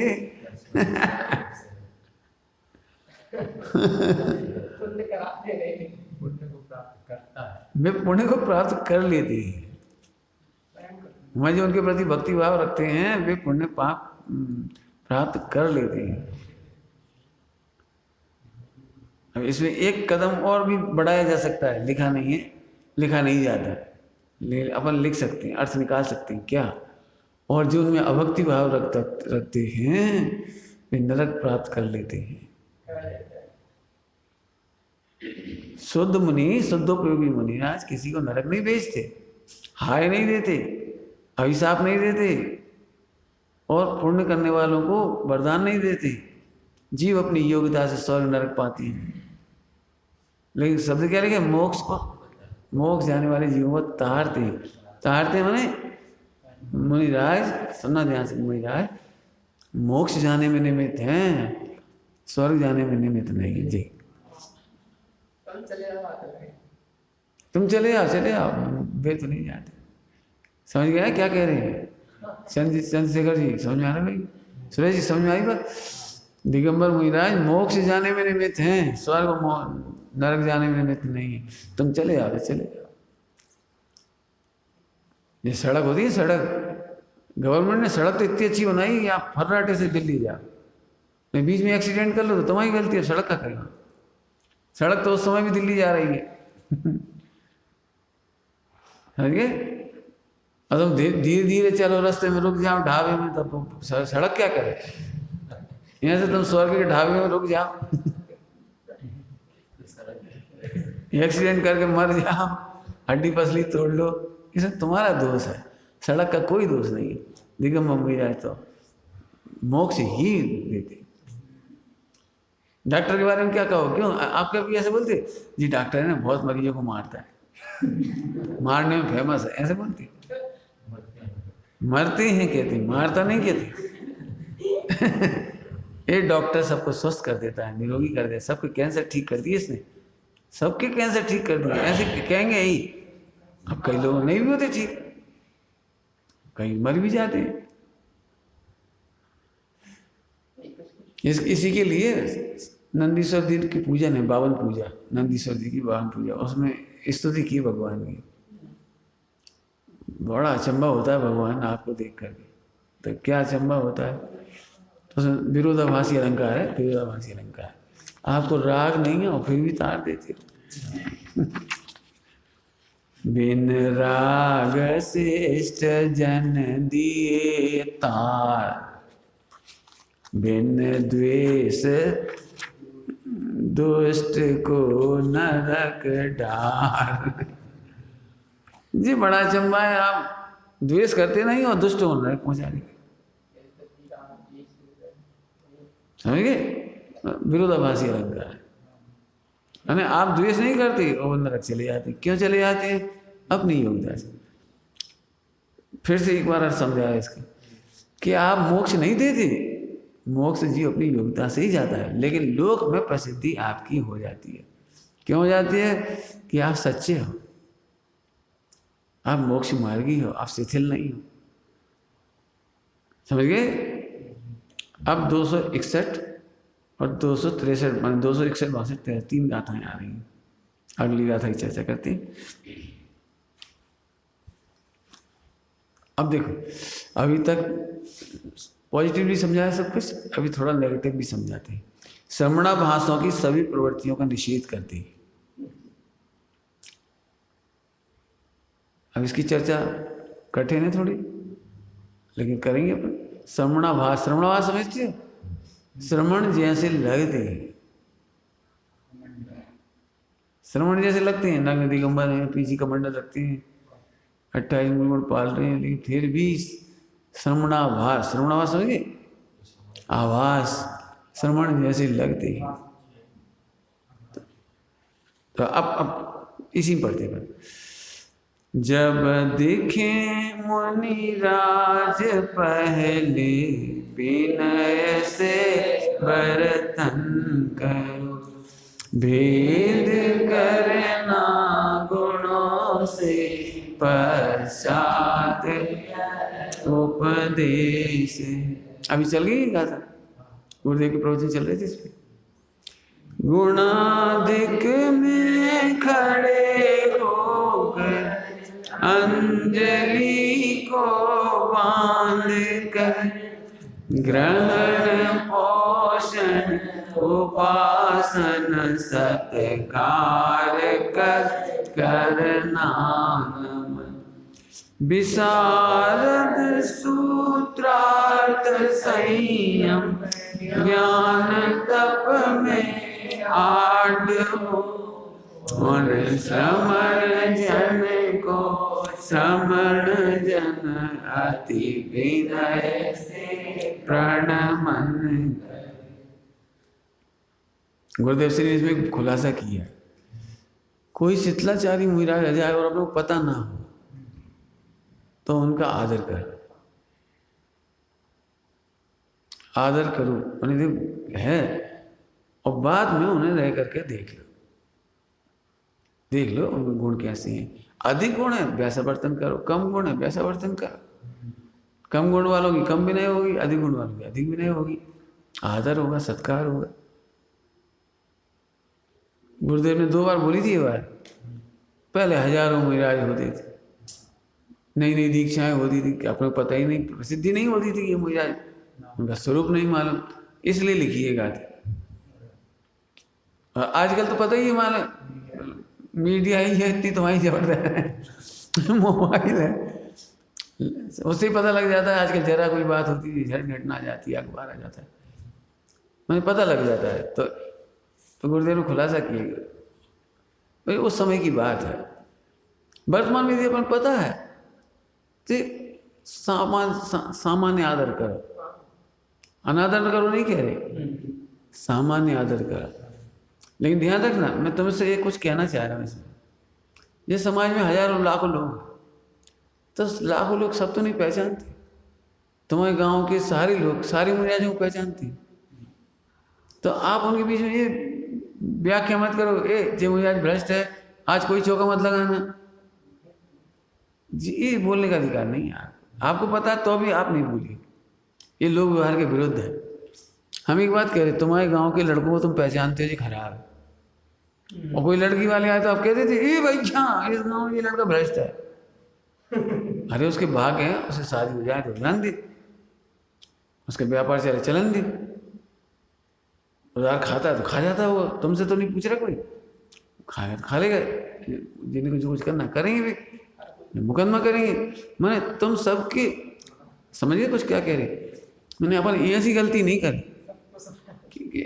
वे पुण्य को प्राप्त कर लेते हैं। वह जो उनके प्रति भक्ति भाव रखते हैं वे पुण्य पाप प्राप्त कर लेते हैं। अब इसमें एक कदम और भी बढ़ाया जा सकता है, लिखा नहीं है, लिखा नहीं जाता, अपन लिख सकते हैं, अर्थ निकाल सकते हैं क्या। और जो उनमें अभक्ति भाव रखते हैं वे नरक प्राप्त कर लेते हैं। शुद्ध मुनि, शुद्धोपयोगी मुनि आज किसी को नरक नहीं भेजते, हाय नहीं देते, अभिशाप नहीं देते और पुण्य करने वालों को वरदान नहीं देते। जीव अपनी योग्यता से स्वर्ग नरक पाती है, लेकिन शब्द क्या लिखे, मोक्ष को, मोक्ष जाने वाले जीवों को तारते, तारते माने मुनिराज सुनना ध्यान से, मुनिराज मोक्ष जाने में निमित्त हैं, स्वर्ग जाने में निमित्त नहीं। जी तुम चले आओ, वे तो नहीं जाते। समझ गया क्या कह रहे हैं चंद्रशेखर जी? समझ में आ रहा भाई? सुरेश जी समझ में आई बात? दिगंबर मुनिराज मोक्ष जाने में निमित्त हैं, स्वर्ग नरक जाने में निमित्त नहीं है। तुम चले आओ, चले आओ। ये सड़क होती है, सड़क गवर्नमेंट ने सड़क तो इतनी अच्छी बनाई कि आप फर्राटे से दिल्ली जाओ, मैं बीच में एक्सीडेंट कर लो तो तुम्हारी गलती है, सड़क का करेगा। सड़क तो उस समय भी दिल्ली जा रही है समझ गए? और तुम धीरे धीरे चलो, रास्ते में रुक जाओ ढाबे में, तब सड़क क्या करे? यहाँ से तुम स्वर्ग के ढाबे में रुक जाओ एक्सीडेंट करके मर जाओ, हड्डी पसली तोड़ लो, ये सब तुम्हारा दोष है, सड़क का कोई दोष नहीं है। दिगंबर मुनिराज तो मोक्ष ही देते। डॉक्टर के बारे में क्या कहो? क्यों आप कभी ऐसे बोलते जी डॉक्टर है ना बहुत मरीजों को मारता है मारने में फेमस है, ऐसे बोलते? मरते हैं कहते, मारता नहीं कहते ये डॉक्टर सबको स्वस्थ कर देता है, निरोगी कर देता है, सबके कैंसर ठीक कर दिए इसने, सबके कैंसर ठीक कर दिए, ऐसे कहेंगे ही। अब कई लोग नहीं भी होते ठीक, कई मर भी जाते हैं। इसी के लिए नंदीश्वर जी की पूजन है, बावन पूजा, नंदीश्वर जी की बावन पूजा, उसमें स्तुति की भगवान की। बड़ा अचंबा होता है भगवान आपको देख करके, तो क्या अचंबा होता है? तो विरोधाभासी अलंकार है, विरोधाभासी अलंकार। आपको राग नहीं है और फिर भी तार देते हो बिन राग श्रेष्ठ जन दिए तार, बिन द्वेष दुष्ट को नरक डार। जी बड़ा चंबा है, आप द्वेष करते नहीं और दुष्ट को नरक पहुंचाने के, समझ गए? विरोधाभासी अलंकार है। आप द्वेष नहीं करते और नरक चले जाते। क्यों चले जाते हैं? अपनी योग्यता से। फिर से एक बार अर्थ समझाया इसका कि आप मोक्ष नहीं देते, मोक्ष जी अपनी योग्यता से ही जाता है, लेकिन लोक में प्रसिद्धि आपकी हो जाती है। क्यों हो जाती है? कि आप सच्चे हो, आप मोक्ष मार्गी हो, आप शिथिल नहीं हो। समझ गए? अब 261 और 263 मान 261 62 3 गाथाएं आ रही हैं। अगली गाथा की चर्चा करते हैं। अब देखो, अभी तक पॉजिटिवली समझाया सब कुछ, अभी थोड़ा नेगेटिव भी समझाते हैं। श्रमणाभासों की सभी प्रवृत्तियों का निषेध करते हैं। अब इसकी चर्चा कठिन है थोड़ी, लेकिन करेंगे अपन। श्रमणाभास, श्रमणाभास समझते हो? श्रवण जैसे लगते हैं, श्रवण जैसे लगते हैं, नग्न दिगंबर हैं, पीछे कमंडल रखते हैं, 28 मुड़ पाल रहे हैं, लेकिन फिर भी श्रवणाभास, श्रवणाभास समझिए, आभास श्रवण जैसे लगते हैं। तो अब इसी पढ़ते पर जब दिखे मुनिराज पहले, विनय से बर्तन करो, भेद करना गुणों से पश्चात उपदेश। अभी चल गई गाथा, गुरुदेव के प्रवचन चल रहे थे इस पे। गुणाधिक में खड़े होकर अंजलि को बांध कर, ग्रहण पोषण उपासन सत्कार करना नमन, विशारद सूत्रार्थ संयम ज्ञान तप में आड़ हो, और श्रमण जन को श्रमण जन अति विनय से प्रणमन। गुरुदेव श्री ने इसमें खुलासा किया, कोई शीतलाचारी मुराद आ जाए और अपने को पता ना हो तो उनका आदर कर, आदर करो, उन्हें है, और बाद में उन्हें रह करके देख लो उनके गुण कैसे हैं। अधिक गुण है वैसा वर्तन करो, कम गुण है वैसा वर्तन करो। कम गुण वालों की कम विनय होगी, अधिक गुण वालों की अधिक विनय होगी, आदर होगा, सत्कार होगा। गुरुदेव ने 2 बार बोली थी ये बात। पहले हजारों मुराज होते थे, नई नई दीक्षाएं होती थी, आपको पता ही नहीं, प्रसिद्धि नहीं होती थी, ये मुराज उनका स्वरूप नहीं मालूम, इसलिए लिखी ये गाथी। और आजकल तो पता ही है, मालूम मीडिया ही है इतनी तुम्हारी जबरदस्त है मोबाइल है, उससे ही पता लग जाता है। आजकल जरा कोई बात होती है, झट घटना आ जाती है, अखबार आ जाता है, मुझे पता लग जाता है। तो गुरुदेव ने खुलासा किया भाई उस समय की बात है। वर्तमान में यदि अपन पता है तो सामान्य आदर करो, अनादर न करो नहीं कह रहे, सामान्य आदर करो। लेकिन ध्यान रखना, मैं तुमसे ये कुछ कहना चाह रहा हूँ इसमें, ये समाज में हजारों लाखों लोग, तो लाखों लोग सब तो नहीं पहचानते। तुम्हारे गांव के सारे लोग सारे मुराजों को पहचानते, तो आप उनके बीच में ये व्याख्या मत करो, ये मुराज भ्रष्ट है, आज कोई चौका मत लगाना जी, ये बोलने का अधिकार नहीं है। आपको पता है तो भी आप नहीं बोलिए, ये लोक व्यवहार के विरुद्ध है। हम एक बात कह रहे, तुम्हारे गांव के लड़कों को तुम पहचानते हो जी खराब है, और कोई लड़की वाले आए तो आप कहते थे ए भाई क्या इस गांव में ये लड़का भ्रष्ट है। अरे उसके भाग है, उसे शादी हो जाए तो जान दी, उसके व्यापार चले चलन दी, उधार खाता है तो खा जाता है, वो तुमसे तो नहीं पूछ रहा कोई, खाएगा तो खा लेगा, जिनको जो कुछ करना करेंगे भी, मुकदमा करेंगे। मैंने तुम सबकी समझिए कुछ क्या कह रहे, मैंने अपन ऐसी गलती नहीं करी, क्योंकि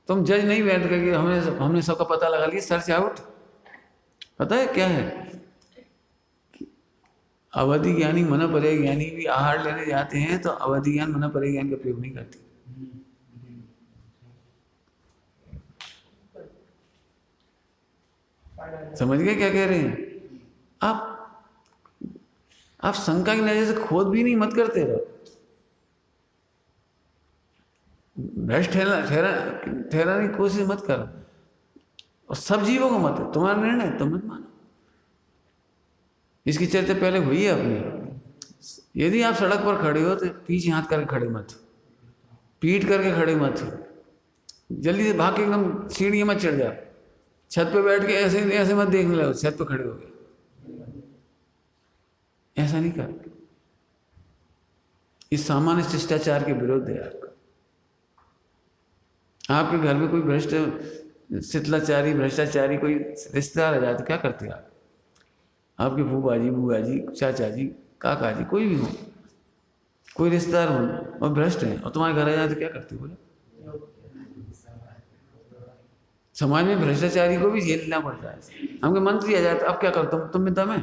तुम जज नहीं बैठ करके हमने सबका पता लगा लिया सर से आउट। पता है क्या है, अवधि ज्ञानी मना परे ज्ञानी भी आहार लेने जाते हैं तो अवधि ज्ञान मना परे ज्ञान का प्रयोग नहीं करते। समझ गए क्या कह रहे हैं आप शंका की नजर से खोद भी नहीं मत करते रहो, भ्रष्ट ठहराने की कोशिश मत करो, और सब जीवों को मत, तुम्हारा निर्णय तुम मत मानो। इसकी चर्चा पहले हुई है अपनी। यदि आप सड़क पर खड़े हो तो पीछे हाथ करके खड़े मत, पीठ करके खड़े मत, जल्दी से भाग के एकदम सीढ़ी मत चढ़ जाओ, छत पे बैठ के ऐसे ऐसे मत देखने लगो, छत पे खड़े हो गए, ऐसा नहीं कर। इस सामान्य शिष्टाचार के विरुद्ध है। आपके घर में कोई भ्रष्ट शीतलाचारी भ्रष्टाचारी कोई रिश्तेदार आ जाते क्या करते आप? आपके फूफा जी, बुआ जी, चाचा जी, काका जी, कोई भी हो, कोई रिश्तेदार हो और भ्रष्ट है और तुम्हारे घर आ जाए तो क्या करते बोले? समाज में भ्रष्टाचारी को भी झेलना पड़ता है। हमके मंत्री आ जाए तो अब क्या करो, तुम में दम है?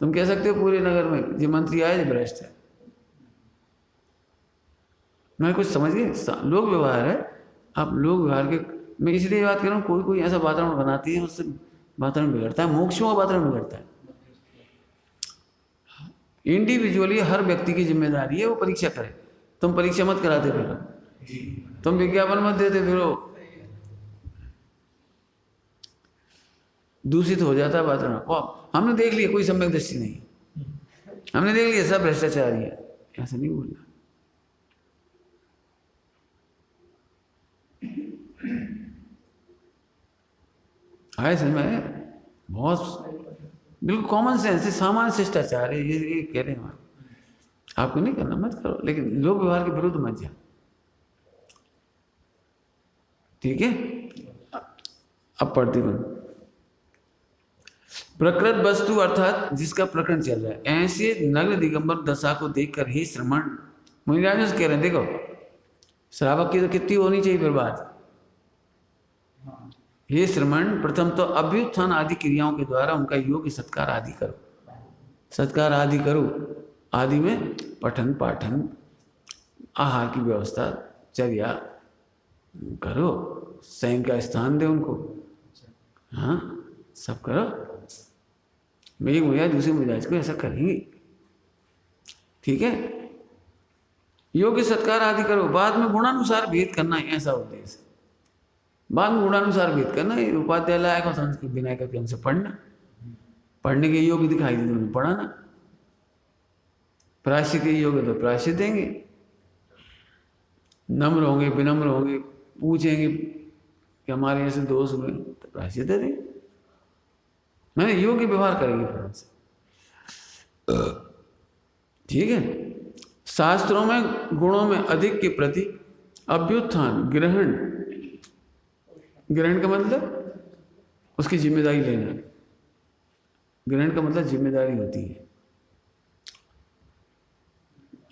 तुम कह सकते हो पूरे नगर में जो मंत्री आए जो भ्रष्ट है? मैं कुछ समझिए, लोक व्यवहार है। आप लोक व्यवहार के, मैं इसलिए बात कर रहा हूँ, कोई ऐसा वातावरण बनाती है उससे वातावरण बिगड़ता है, मोक्षों का वातावरण बिगड़ता है। इंडिविजुअली हर व्यक्ति की जिम्मेदारी है वो परीक्षा करे। तुम परीक्षा मत कराते, फिर तुम विज्ञापन मत देते, फिर वो दूषित हो जाता है वातावरण। हमने देख लिया कोई सम्यक दृष्टि नहीं, हमने देख लिया सब भ्रष्टाचारी है, ऐसा नहीं बोलना। आए समझ में? बहुत बिल्कुल कॉमन सेंस, सामान्य शिष्टाचार है ये कह रहे हैं। आपको नहीं करना मत करो, लेकिन लोक व्यवहार के विरुद्ध मत जाओ, ठीक है? अब पढ़ते बन प्रकृत वस्तु अर्थात जिसका प्रकरण चल रहा है, ऐसे नग्न दिगंबर दशा को देखकर ही श्रमण मुनिराज कह रहे हैं, देखो श्रावक की तो कितनी होनी चाहिए फिर बात। हे श्रमण, प्रथम तो अभ्युत्थान आदि क्रियाओं के द्वारा उनका योग्य सत्कार आदि करो। सत्कार आदि करो, आदि में पठन पाठन, आहार की व्यवस्था, चर्या करो, शयन का स्थान दे उनको, हाँ सब करो। मेरी मुझे दूसरे मिजाज को ऐसा करेंगे, ठीक है। योग्य सत्कार आदि करो, बाद में गुणानुसार भेद करना है, ऐसा उद्देश्य। बाद में गुणानुसार भेद करना, उपाध्याय लायक हो संस्कृत विनय करके उनसे पढ़ना, पढ़ने के योग्य दिखाई दे तो उन्हें पढ़ाना, प्रायश्चित के योग्य तो प्रायश्चित देंगे, नम्र होंगे विनम्र होंगे, पूछेंगे कि हमारे ऐसे दोष हुए तो प्रायश्चित दे देंगे, मैंने योग्य व्यवहार करेंगे फिर उनसे, ठीक है। शास्त्रों में गुणों में अधिक के प्रति अभ्युत्थान ग्रहण, ग्रहण का मतलब उसकी जिम्मेदारी लेना, ग्रहण का मतलब जिम्मेदारी होती है।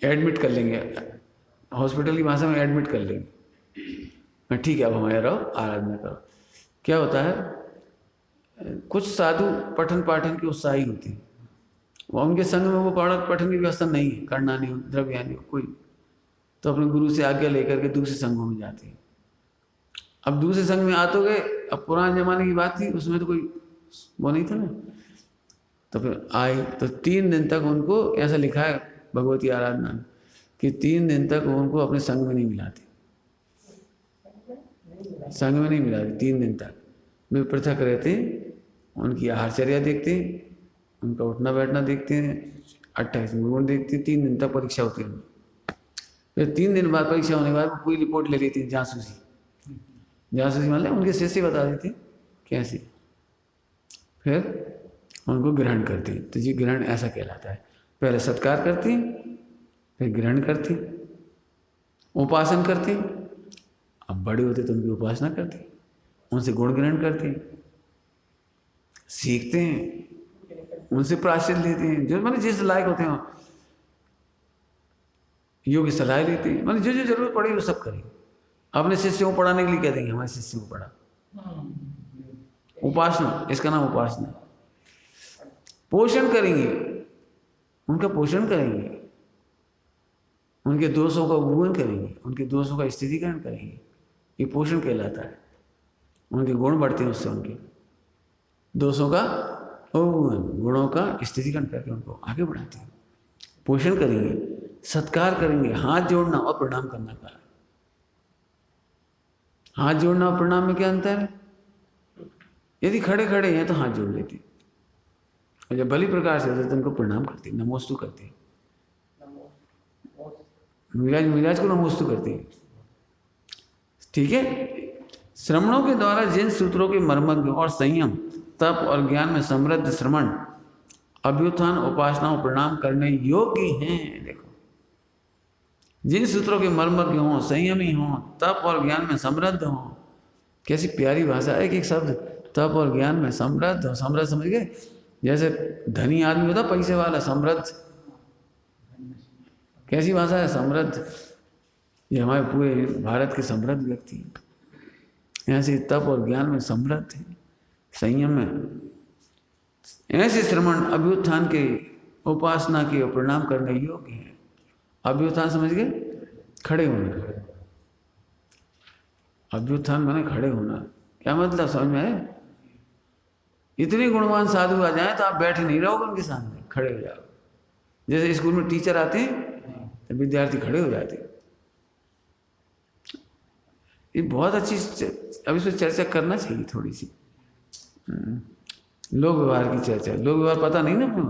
एडमिट कर लेंगे, हॉस्पिटल की भाषा में एडमिट कर लेंगे, ठीक है अब हमारे रहो आराधना करो। क्या होता है, कुछ साधु पठन पाठन की उत्साही होती है, वो उनके संग में वो पठन की व्यवस्था नहीं है, करना नहीं हो, द्रव्य नहीं हो कोई, तो अपने गुरु से आज्ञा लेकर के दूसरे संघों में जाते हैं। अब दूसरे संघ में आ तो गए, अब पुराने जमाने की बात थी, उसमें तो कोई वो नहीं था ना, तो फिर आए तो 3 दिन तक उनको, ऐसा लिखा है भगवती आराधना में कि 3 दिन तक उनको अपने संघ में नहीं मिलाते, संघ में नहीं मिलाते 3 दिन तक, वे पृथक रहते हैं, उनकी आहारचर्या देखते हैं, उनका उठना बैठना देखते हैं, 28 गुण देखते हैं, 3 दिन तक परीक्षा होती है। फिर 3 दिन बाद परीक्षा होने के बाद पूरी रिपोर्ट ले लेती है, जासूसी, जासूसी मतलब उनके शिष्य बता देते कैसी, फिर उनको ग्रहण करती, तो जी ग्रहण ऐसा कहलाता है। पहले सत्कार करती, फिर ग्रहण करती, उपासन करती, अब बड़े होते तो उनकी उपासना करती, उनसे गुण ग्रहण करती, सीखते हैं, उनसे प्रायश्चित लेते हैं, जो मैंने जिस लायक होते हैं योग्य सलाह लेते हैं, मैंने जो जो जरूरत पड़ी वो सब करें। अपने शिष्यों को पढ़ाने के लिए कह देंगे हमारे शिष्यों को पढ़ा, उपासना, इसका नाम उपासना। पोषण करेंगे, उनका पोषण करेंगे, उनके दोषों का उपगमन करेंगे, उनके दोषों का स्थितिकरण करेंगे, ये पोषण कहलाता है। उनके गुण बढ़ते हैं उससे, उनके दोषों का उपगमन, गुणों का स्थितिकरण करके उनको आगे बढ़ाते हैं। पोषण करेंगे, सत्कार करेंगे, हाथ जोड़ना और प्रणाम करना का। हाथ जोड़ना और प्रणाम में क्या अंतर है? यदि खड़े खड़े हैं तो हाथ जोड़ लेते, और जब भली प्रकार से होते तो उनको प्रणाम करते, नमोस्तु करते, मिराज को नमोस्तु करते हैं, ठीक है। श्रमणों के द्वारा जिन सूत्रों के मर्मज्ञ और संयम, तप और ज्ञान में समृद्ध श्रमण अभ्युत्थान उपासनाओं प्रणाम करने योग्य हैं। देखो, जिन सूत्रों के मर्मज्ञ हों, संयमी हों, तप और ज्ञान में समृद्ध हों, कैसी प्यारी भाषा है, एक शब्द तप और ज्ञान में समृद्ध हो, समृद्ध समझ गए, जैसे धनी आदमी होता पैसे वाला, समृद्ध, कैसी भाषा है समृद्ध, ये हमारे पूरे भारत के समृद्ध व्यक्ति ऐसे तप और ज्ञान में समृद्ध है, संयम में। ऐसे श्रमण अभ्युत्थान के, उपासना के और प्रणाम करने योग्य है। अभ्युत्थान समझ गए, खड़े होना, अभ्युत्थान माने खड़े होना। क्या मतलब समझ में है? इतने गुणवान साधु आ जाए तो आप बैठे नहीं रहोगे उनके सामने, खड़े हो जाओ। जैसे स्कूल में टीचर आते हैं तो विद्यार्थी खड़े हो जाते हैं। ये बहुत अच्छी, अब इस पर चर्चा करना चाहिए थोड़ी सी, लोक व्यवहार की चर्चा। लोक व्यवहार पता नहीं ना अपने,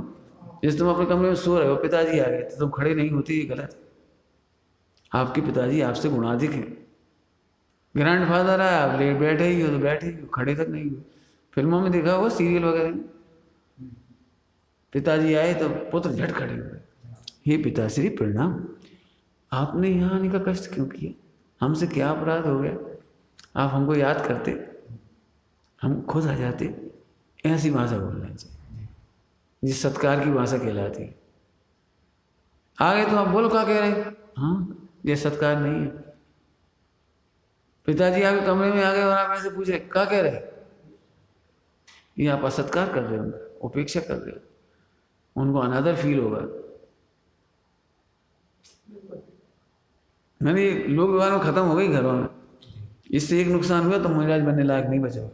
जैसे तुम अपने कमरे में सो रहे हो, पिताजी आ गए तो तुम खड़े नहीं होते, ये गलत। आपके पिताजी आपसे गुणाधिक हैं। ग्रैंड फादर आया, आप लेट बैठे ही हो तो बैठे ही हो, खड़े तक नहीं हो। फिल्मों में देखा हो, सीरियल वगैरह में, पिताजी आए तो पुत्र झट खड़े हुए, हे पिताश्री प्रणाम, आपने यहाँ आने का कष्ट क्यों किया, हमसे क्या अपराध हो गया, आप हमको याद करते, हम खुद आ जाते। ऐसी भाषा बोलना चाहिए, जिस सत्कार की भाषा कहलाती है। आगे तो आप बोलो क्या कह रहे हैं, हाँ ये सत्कार नहीं है, पिताजी आपके कमरे में आ गए और आप ऐसे पूछे क्या कह रहे, ये आप असत्कार कर रहे हो, उपेक्षा कर रहे हो, उनको अनादर फील होगा। मैंने लोक व्यवहार खत्म हो गई घरों में। इससे एक नुकसान हुआ, तो महाराज बनने लायक नहीं बचे।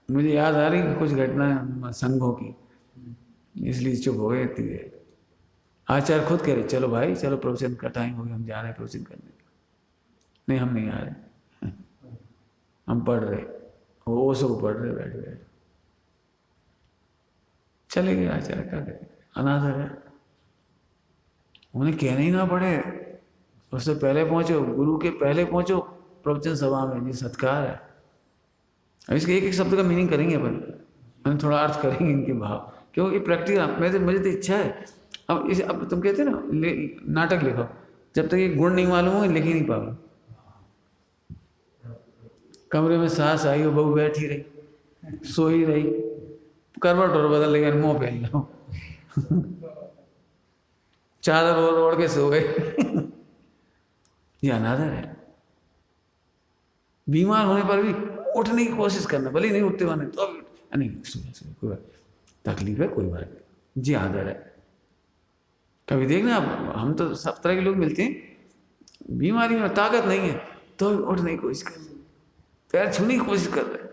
मुझे याद आ रही कुछ घटना संघों की, इसलिए चुप हो गए थी। आचार्य खुद कह रहे चलो भाई चलो, प्रवचन का टाइम हो गया, हम जा रहे हैं प्रवचन करने। नहीं हम नहीं आ रहे, हम पढ़ रहे, वो सब पढ़ रहे बैठ बैठ। चले गए आचार्य, क्या करें, अनादर है। उन्हें कहना ही ना पड़े, उससे पहले पहुंचो, गुरु के पहले पहुंचो प्रवचन सभा में, ये सत्कार है। अब इसके एक एक शब्द का मीनिंग करेंगे अपन, हम थोड़ा अर्थ करेंगे इनके भाव, क्योंकि प्रैक्टिकल मुझे तो इच्छा है। अब तुम कहते हो ना नाटक लिखो, जब तक ये गुण नहीं मालूम हो लिख ही नहीं पाओगे। कमरे में सास आई और बहू बैठी रही, सो ही रही, करवट और बदल लेगा, मुंह पहन लो, चादर और ओढ़ के सो गए। ये अनादर है। बीमार होने पर भी उठने की कोशिश करना, भले नहीं उठते बने तो नहीं, कोई बात, तकलीफ है कोई बात नहीं, जी आदर है। कभी देखना आप, हम तो सब तरह के लोग मिलते हैं, बीमारी में ताकत नहीं है तो उठने की कोशिश कर रहे, पैर छूने की कोशिश कर रहे,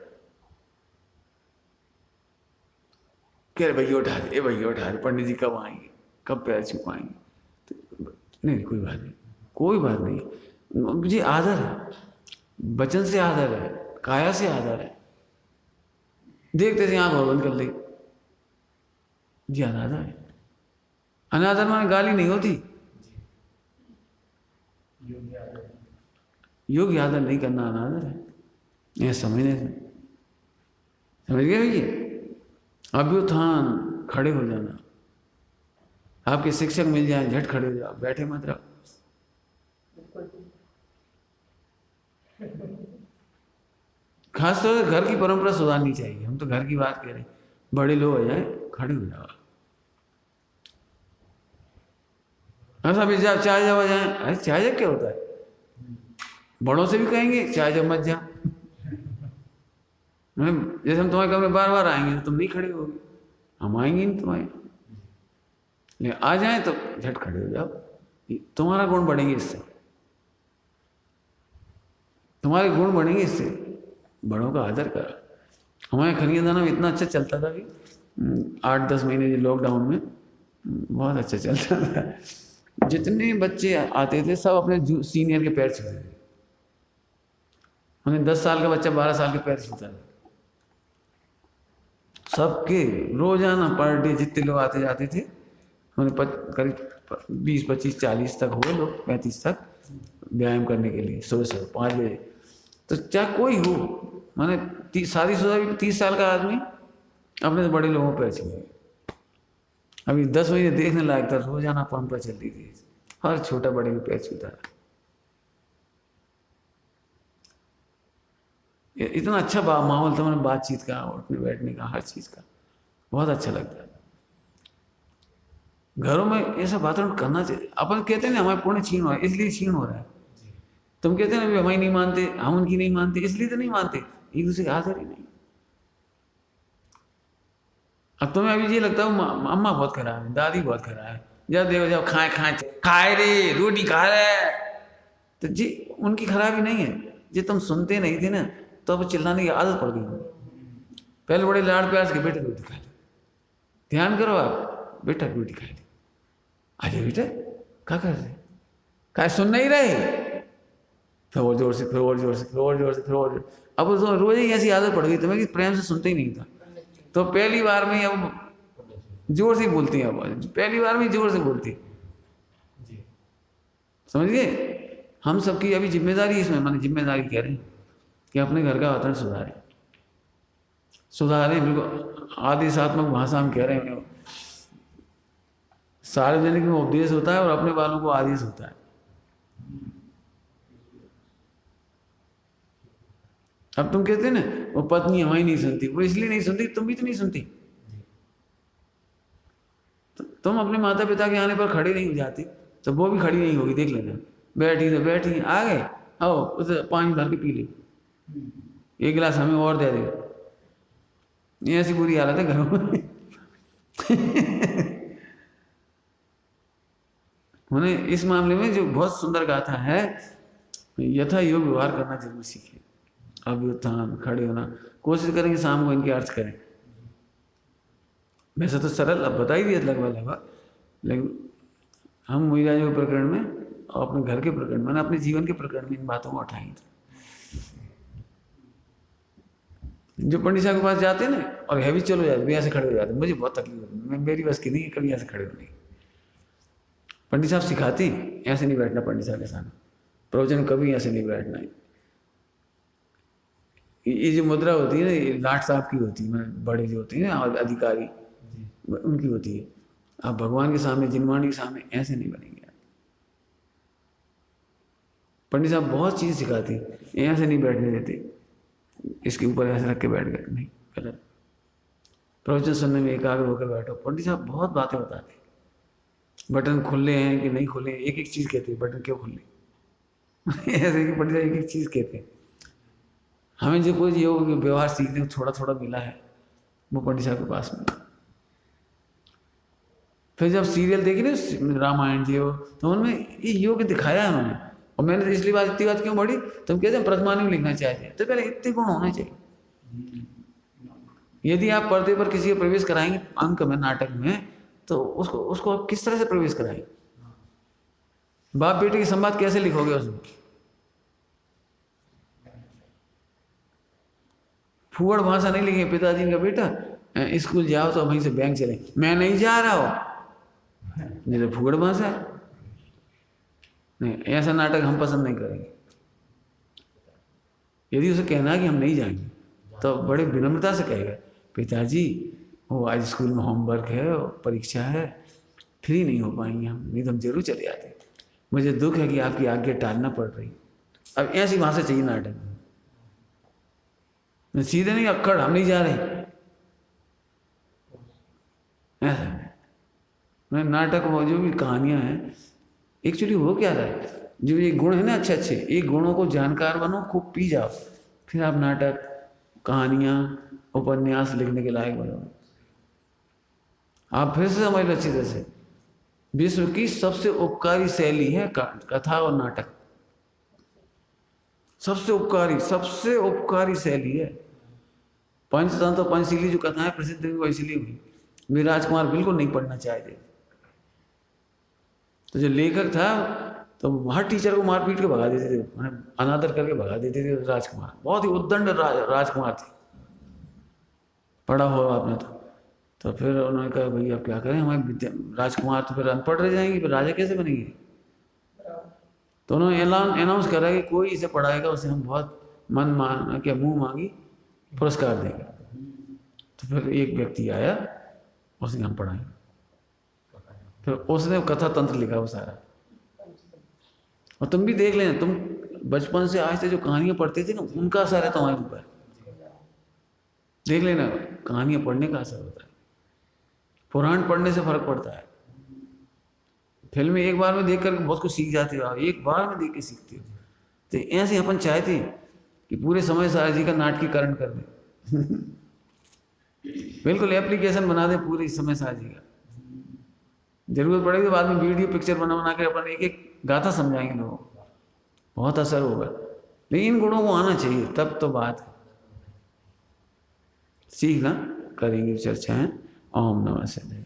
कह रहे भैया उठा दे, भैया उठा दे, पंडित जी कब आएंगे, कब पैर छू पाएंगे। तो नहीं कोई बात नहीं, कोई बात नहीं, मुझे आदर है, वचन से आदर है, काया से आदर है। देखते थे आंख बंद कर ली, जी अनादर है। अनादर माने गाली नहीं होती, योग्य आदर नहीं करना अनादर है, यह समझने से। समझ गए भैया, अभ्युत्थान, खड़े हो जाना। आपके शिक्षक मिल जाए झट खड़े हो जाओ, बैठे मत रहो। खासतौर से घर की परंपरा सुधारनी चाहिए, हम तो घर की बात कह रहे हैं, बड़े लोग हो जाए खड़े हो जाओ। ऐसा भी चाय जब आ जाए, अरे चाय जब क्या होता है, बड़ों से भी कहेंगे चाय जब मत जा, जैसे हम तुम्हारे कमरे बार बार आएंगे तो तुम नहीं खड़े होगे, हम आएंगे नहीं तुम्हारे, लेकिन आ जाए तो झट खड़े हो जाओ, तुम्हारा गुण बढ़ेंगे इससे, तुम्हारे गुण बढ़ेंगे इससे। बड़ों का आदर करा। हमारे खनियादाना में इतना अच्छा चलता था कि 8-10 महीने लॉकडाउन में बहुत अच्छा चलता था। जितने बच्चे आते थे सब अपने सीनियर के पैर छूते थे। उन्हें 10 साल का बच्चा 12 साल के पैर छूता था, सबके रोजाना पर डे जितने लोग आते जाते थे, उन्हें करीब 20-25-40 तक हुए लोग, 35 तक व्यायाम करने के लिए सुबह 5 बजे। तो चाहे कोई हो, माने शादीशुदा भी 30 साल का आदमी अपने बड़े लोगों पर छूए। अभी 10 महीने देखने लायक था, रोजाना परंपरा चलती थी, हर छोटा बड़े के पैर छूता था। इतना अच्छा माहौल था, मैंने बातचीत का, उठने बैठने का, हर चीज का बहुत अच्छा लगता है। घरों में ऐसा वातावरण करना चाहिए। अपन कहते हैं ना हमारे पुण्य छीन हो रहा है, इसलिए छीन हो रहा है। तुम कहते हैं ना हमारी नहीं मानते, हम उनकी नहीं मानते, इसलिए तो नहीं मानते, एक दूसरे का आदर ही नहीं। अब तुम्हें अभी ये लगता है अम्मा बहुत खराब है, दादी बहुत खराब है, जब देखो जब खाए खाए खाए रे रोटी खा रहे, तो जी उनकी खराबी नहीं है, जी तुम सुनते नहीं थे ना, तो अब चिल्लाने की आदत पड़ गई। पहले बड़े लाड़ प्यार से बेटे रोटी खा ले, ध्यान करो आप, बेटा रोटी खा ले, आजा बेटा, क्या कर रहे, क्या सुन नहीं रहे, फिर और जोर से, फिर और जोर से, फिर और जोर से, फिर और जोर। अब रोज ही ऐसी आदत पड़ गई तुम्हें कि प्रेम से सुनते ही नहीं था, तो पहली बार में अब जोर से बोलती है, अब पहली बार में जोर से बोलती, समझ गए। हम सबकी अभी जिम्मेदारी इसमें, मैंने जिम्मेदारी कह रहे हैं कि अपने घर का वातावरण सुधारें, सुधारें बिल्कुल। आदेशात्मक भाषा हम कह रहे हैं, सार्वजनिक में उपदेश होता है और अपने वालों को आदेश होता है। अब तुम कहते हैं ना वो पत्नी हमारी नहीं सुनती, वो इसलिए नहीं सुनती तुम भी तो नहीं सुनती, तुम अपने माता पिता के आने पर खड़े नहीं हो जाते तो वो भी खड़ी नहीं होगी, देख लेना। बैठी तो बैठी, आ गए, आओ उसे पानी भर के पी ले, एक गिलास हमें और दे दे। ये ऐसी बुरी हालत है घरों में। उन्हें इस मामले में जो बहुत सुंदर गाथा है, यथा योग व्यवहार करना जरूर सीखे। अभ्युत्थान, खड़े होना, कोशिश करेंगे शाम को इनके अर्थ करें। वैसे तो सरल अब बता ही दिया लगभग लगभग, लेकिन हम मीरा जी के प्रकरण में और अपने घर के प्रकरण में, अपने जीवन के प्रकरण में इन बातों को उठाएंगे। जो पंडित साहब के पास जाते हैं ना और हैवी चलो जाते, भी ऐसे खड़े हो जाते, मुझे बहुत तकलीफ होती है, मेरी बस की नहीं कभी ऐसे खड़े होने। पंडित साहब सिखाते हैं ऐसे नहीं बैठना, पंडित साहब के सामने प्रवचन कभी ऐसे नहीं बैठना है। ये जो मुद्रा होती है ना, ये लाट साहब की होती है, बड़े जो होते हैं ना अधिकारी, उनकी होती है। आप भगवान के सामने, जिनवाणी के सामने ऐसे नहीं बनेंगे। पंडित साहब बहुत चीज़ सिखाती, ऐसे नहीं बैठने देते, इसके ऊपर ऐसे रख के बैठ गए, नहीं गलत। प्रवचन सुनने में एकाग्र होकर बैठो। पंडित साहब बहुत बातें बताते, बटन खुले हैं कि नहीं खुले, एक एक चीज़ कहते हैं, बटन क्यों खुले। ऐसे कि पंडित साहब एक एक चीज़ कहते हैं। हमें जो कोई योग व्यवहार सीखने को थोड़ा थोड़ा मिला है, वो पंडित साहब के पास में। फिर जब सीरियल देखी ना रामायण जी, तो उनमें ये योग दिखाया है उन्होंने। और मैंने तो इसलिए बात, इतनी बात क्यों बढ़ी, तुम कहते हैं प्रथमानी में लिखना चाहते हैं, तो पहले इतने गुण होने चाहिए। यदि आप पर्दे पर किसी को प्रवेश कराएंगे अंक में, नाटक में, तो उसको उसको आप किस तरह से प्रवेश कराएंगे? बाप बेटे की संवाद कैसे लिखोगे उसमें? फूहड़ भाषा नहीं लिखेंगे। पिताजी का बेटा स्कूल जाओ तो वहीं से बैंक चले, मैं नहीं जा रहा हो, नहीं तो फूहड़ भाषा है। नहीं, ऐसा नाटक हम पसंद नहीं करेंगे। यदि उसे कहना है कि हम नहीं जाएंगे, तो बड़े विनम्रता से कहेगा, पिताजी वो आज स्कूल में होमवर्क है और परीक्षा है, फ्री नहीं हो पाएंगे हम, नहीं तो हम जरूर चले आते। मुझे दुख है कि आपकी आज्ञा टालना पड़ रही। अब ऐसी भाषा चाहिए नाटक में, सीधे नहीं अक्कड़, हम नहीं जा रहे ऐसा। मैं नाटक वो जो भी कहानियां हैं, एक्चुअली वो क्या रहा है, जो ये गुण है ना अच्छे अच्छे, ये गुणों को जानकार बनो, खूब पी जाओ, फिर आप नाटक, कहानियां, उपन्यास लिखने के लायक बनो। आप फिर से समझ लो अच्छी तरह से, विश्व की सबसे उपकारी शैली है कथा और नाटक। सबसे उपकारी शैली है। पंचतंत्र, पंचशीली जो कथाएं प्रसिद्ध हुई वो इसलिए हुई, वे राजकुमार बिल्कुल नहीं पढ़ना चाहते। तो जो लेखक था तो हर टीचर को मार पीट के भगा देते थे, अनादर करके भगा देते थे। राजकुमार बहुत ही उद्दंड राजकुमार थे, पढ़ा हो आपने तो फिर उन्होंने कहा भाई अब क्या करें, हमारे राजकुमार तो फिर अनपढ़ रह जाएंगे, फिर राजा कैसे बनेंगे। तो उन्होंने अनाउंस करा कि कोई इसे पढ़ाएगा उसे हम बहुत मुंह मांगी पुरस्कार देंगे। तो फिर एक व्यक्ति आया, उसने हम पढ़ाए, फिर उसने कथा तंत्र लिखा वो सारा। और तुम भी देख लेना, तुम बचपन से आज से जो कहानियां पढ़ते थे ना, उनका असर है तुम्हारे ऊपर। देख लेना, कहानियां पढ़ने का असर होता है, पुराण पढ़ने से फर्क पड़ता है। फिल्में एक बार में देख कर बहुत कुछ सीख जाते हो, एक बार में देख के सीखते हो। तो ऐसे अपन चाहते कि पूरे समय सारजी जी का नाटकीकरण कर दे। बिल्कुल एप्लीकेशन बना दे पूरे समय सारजी जी का। जरूरत पड़ेगी तो बाद में वीडियो पिक्चर बना के अपन एक एक गाथा समझाएंगे लोगों को, बहुत असर होगा। लेकिन इन गुणों को आना चाहिए, तब तो बात है। सीखना, करेंगे चर्चाएं। ओम नमः शिवाय।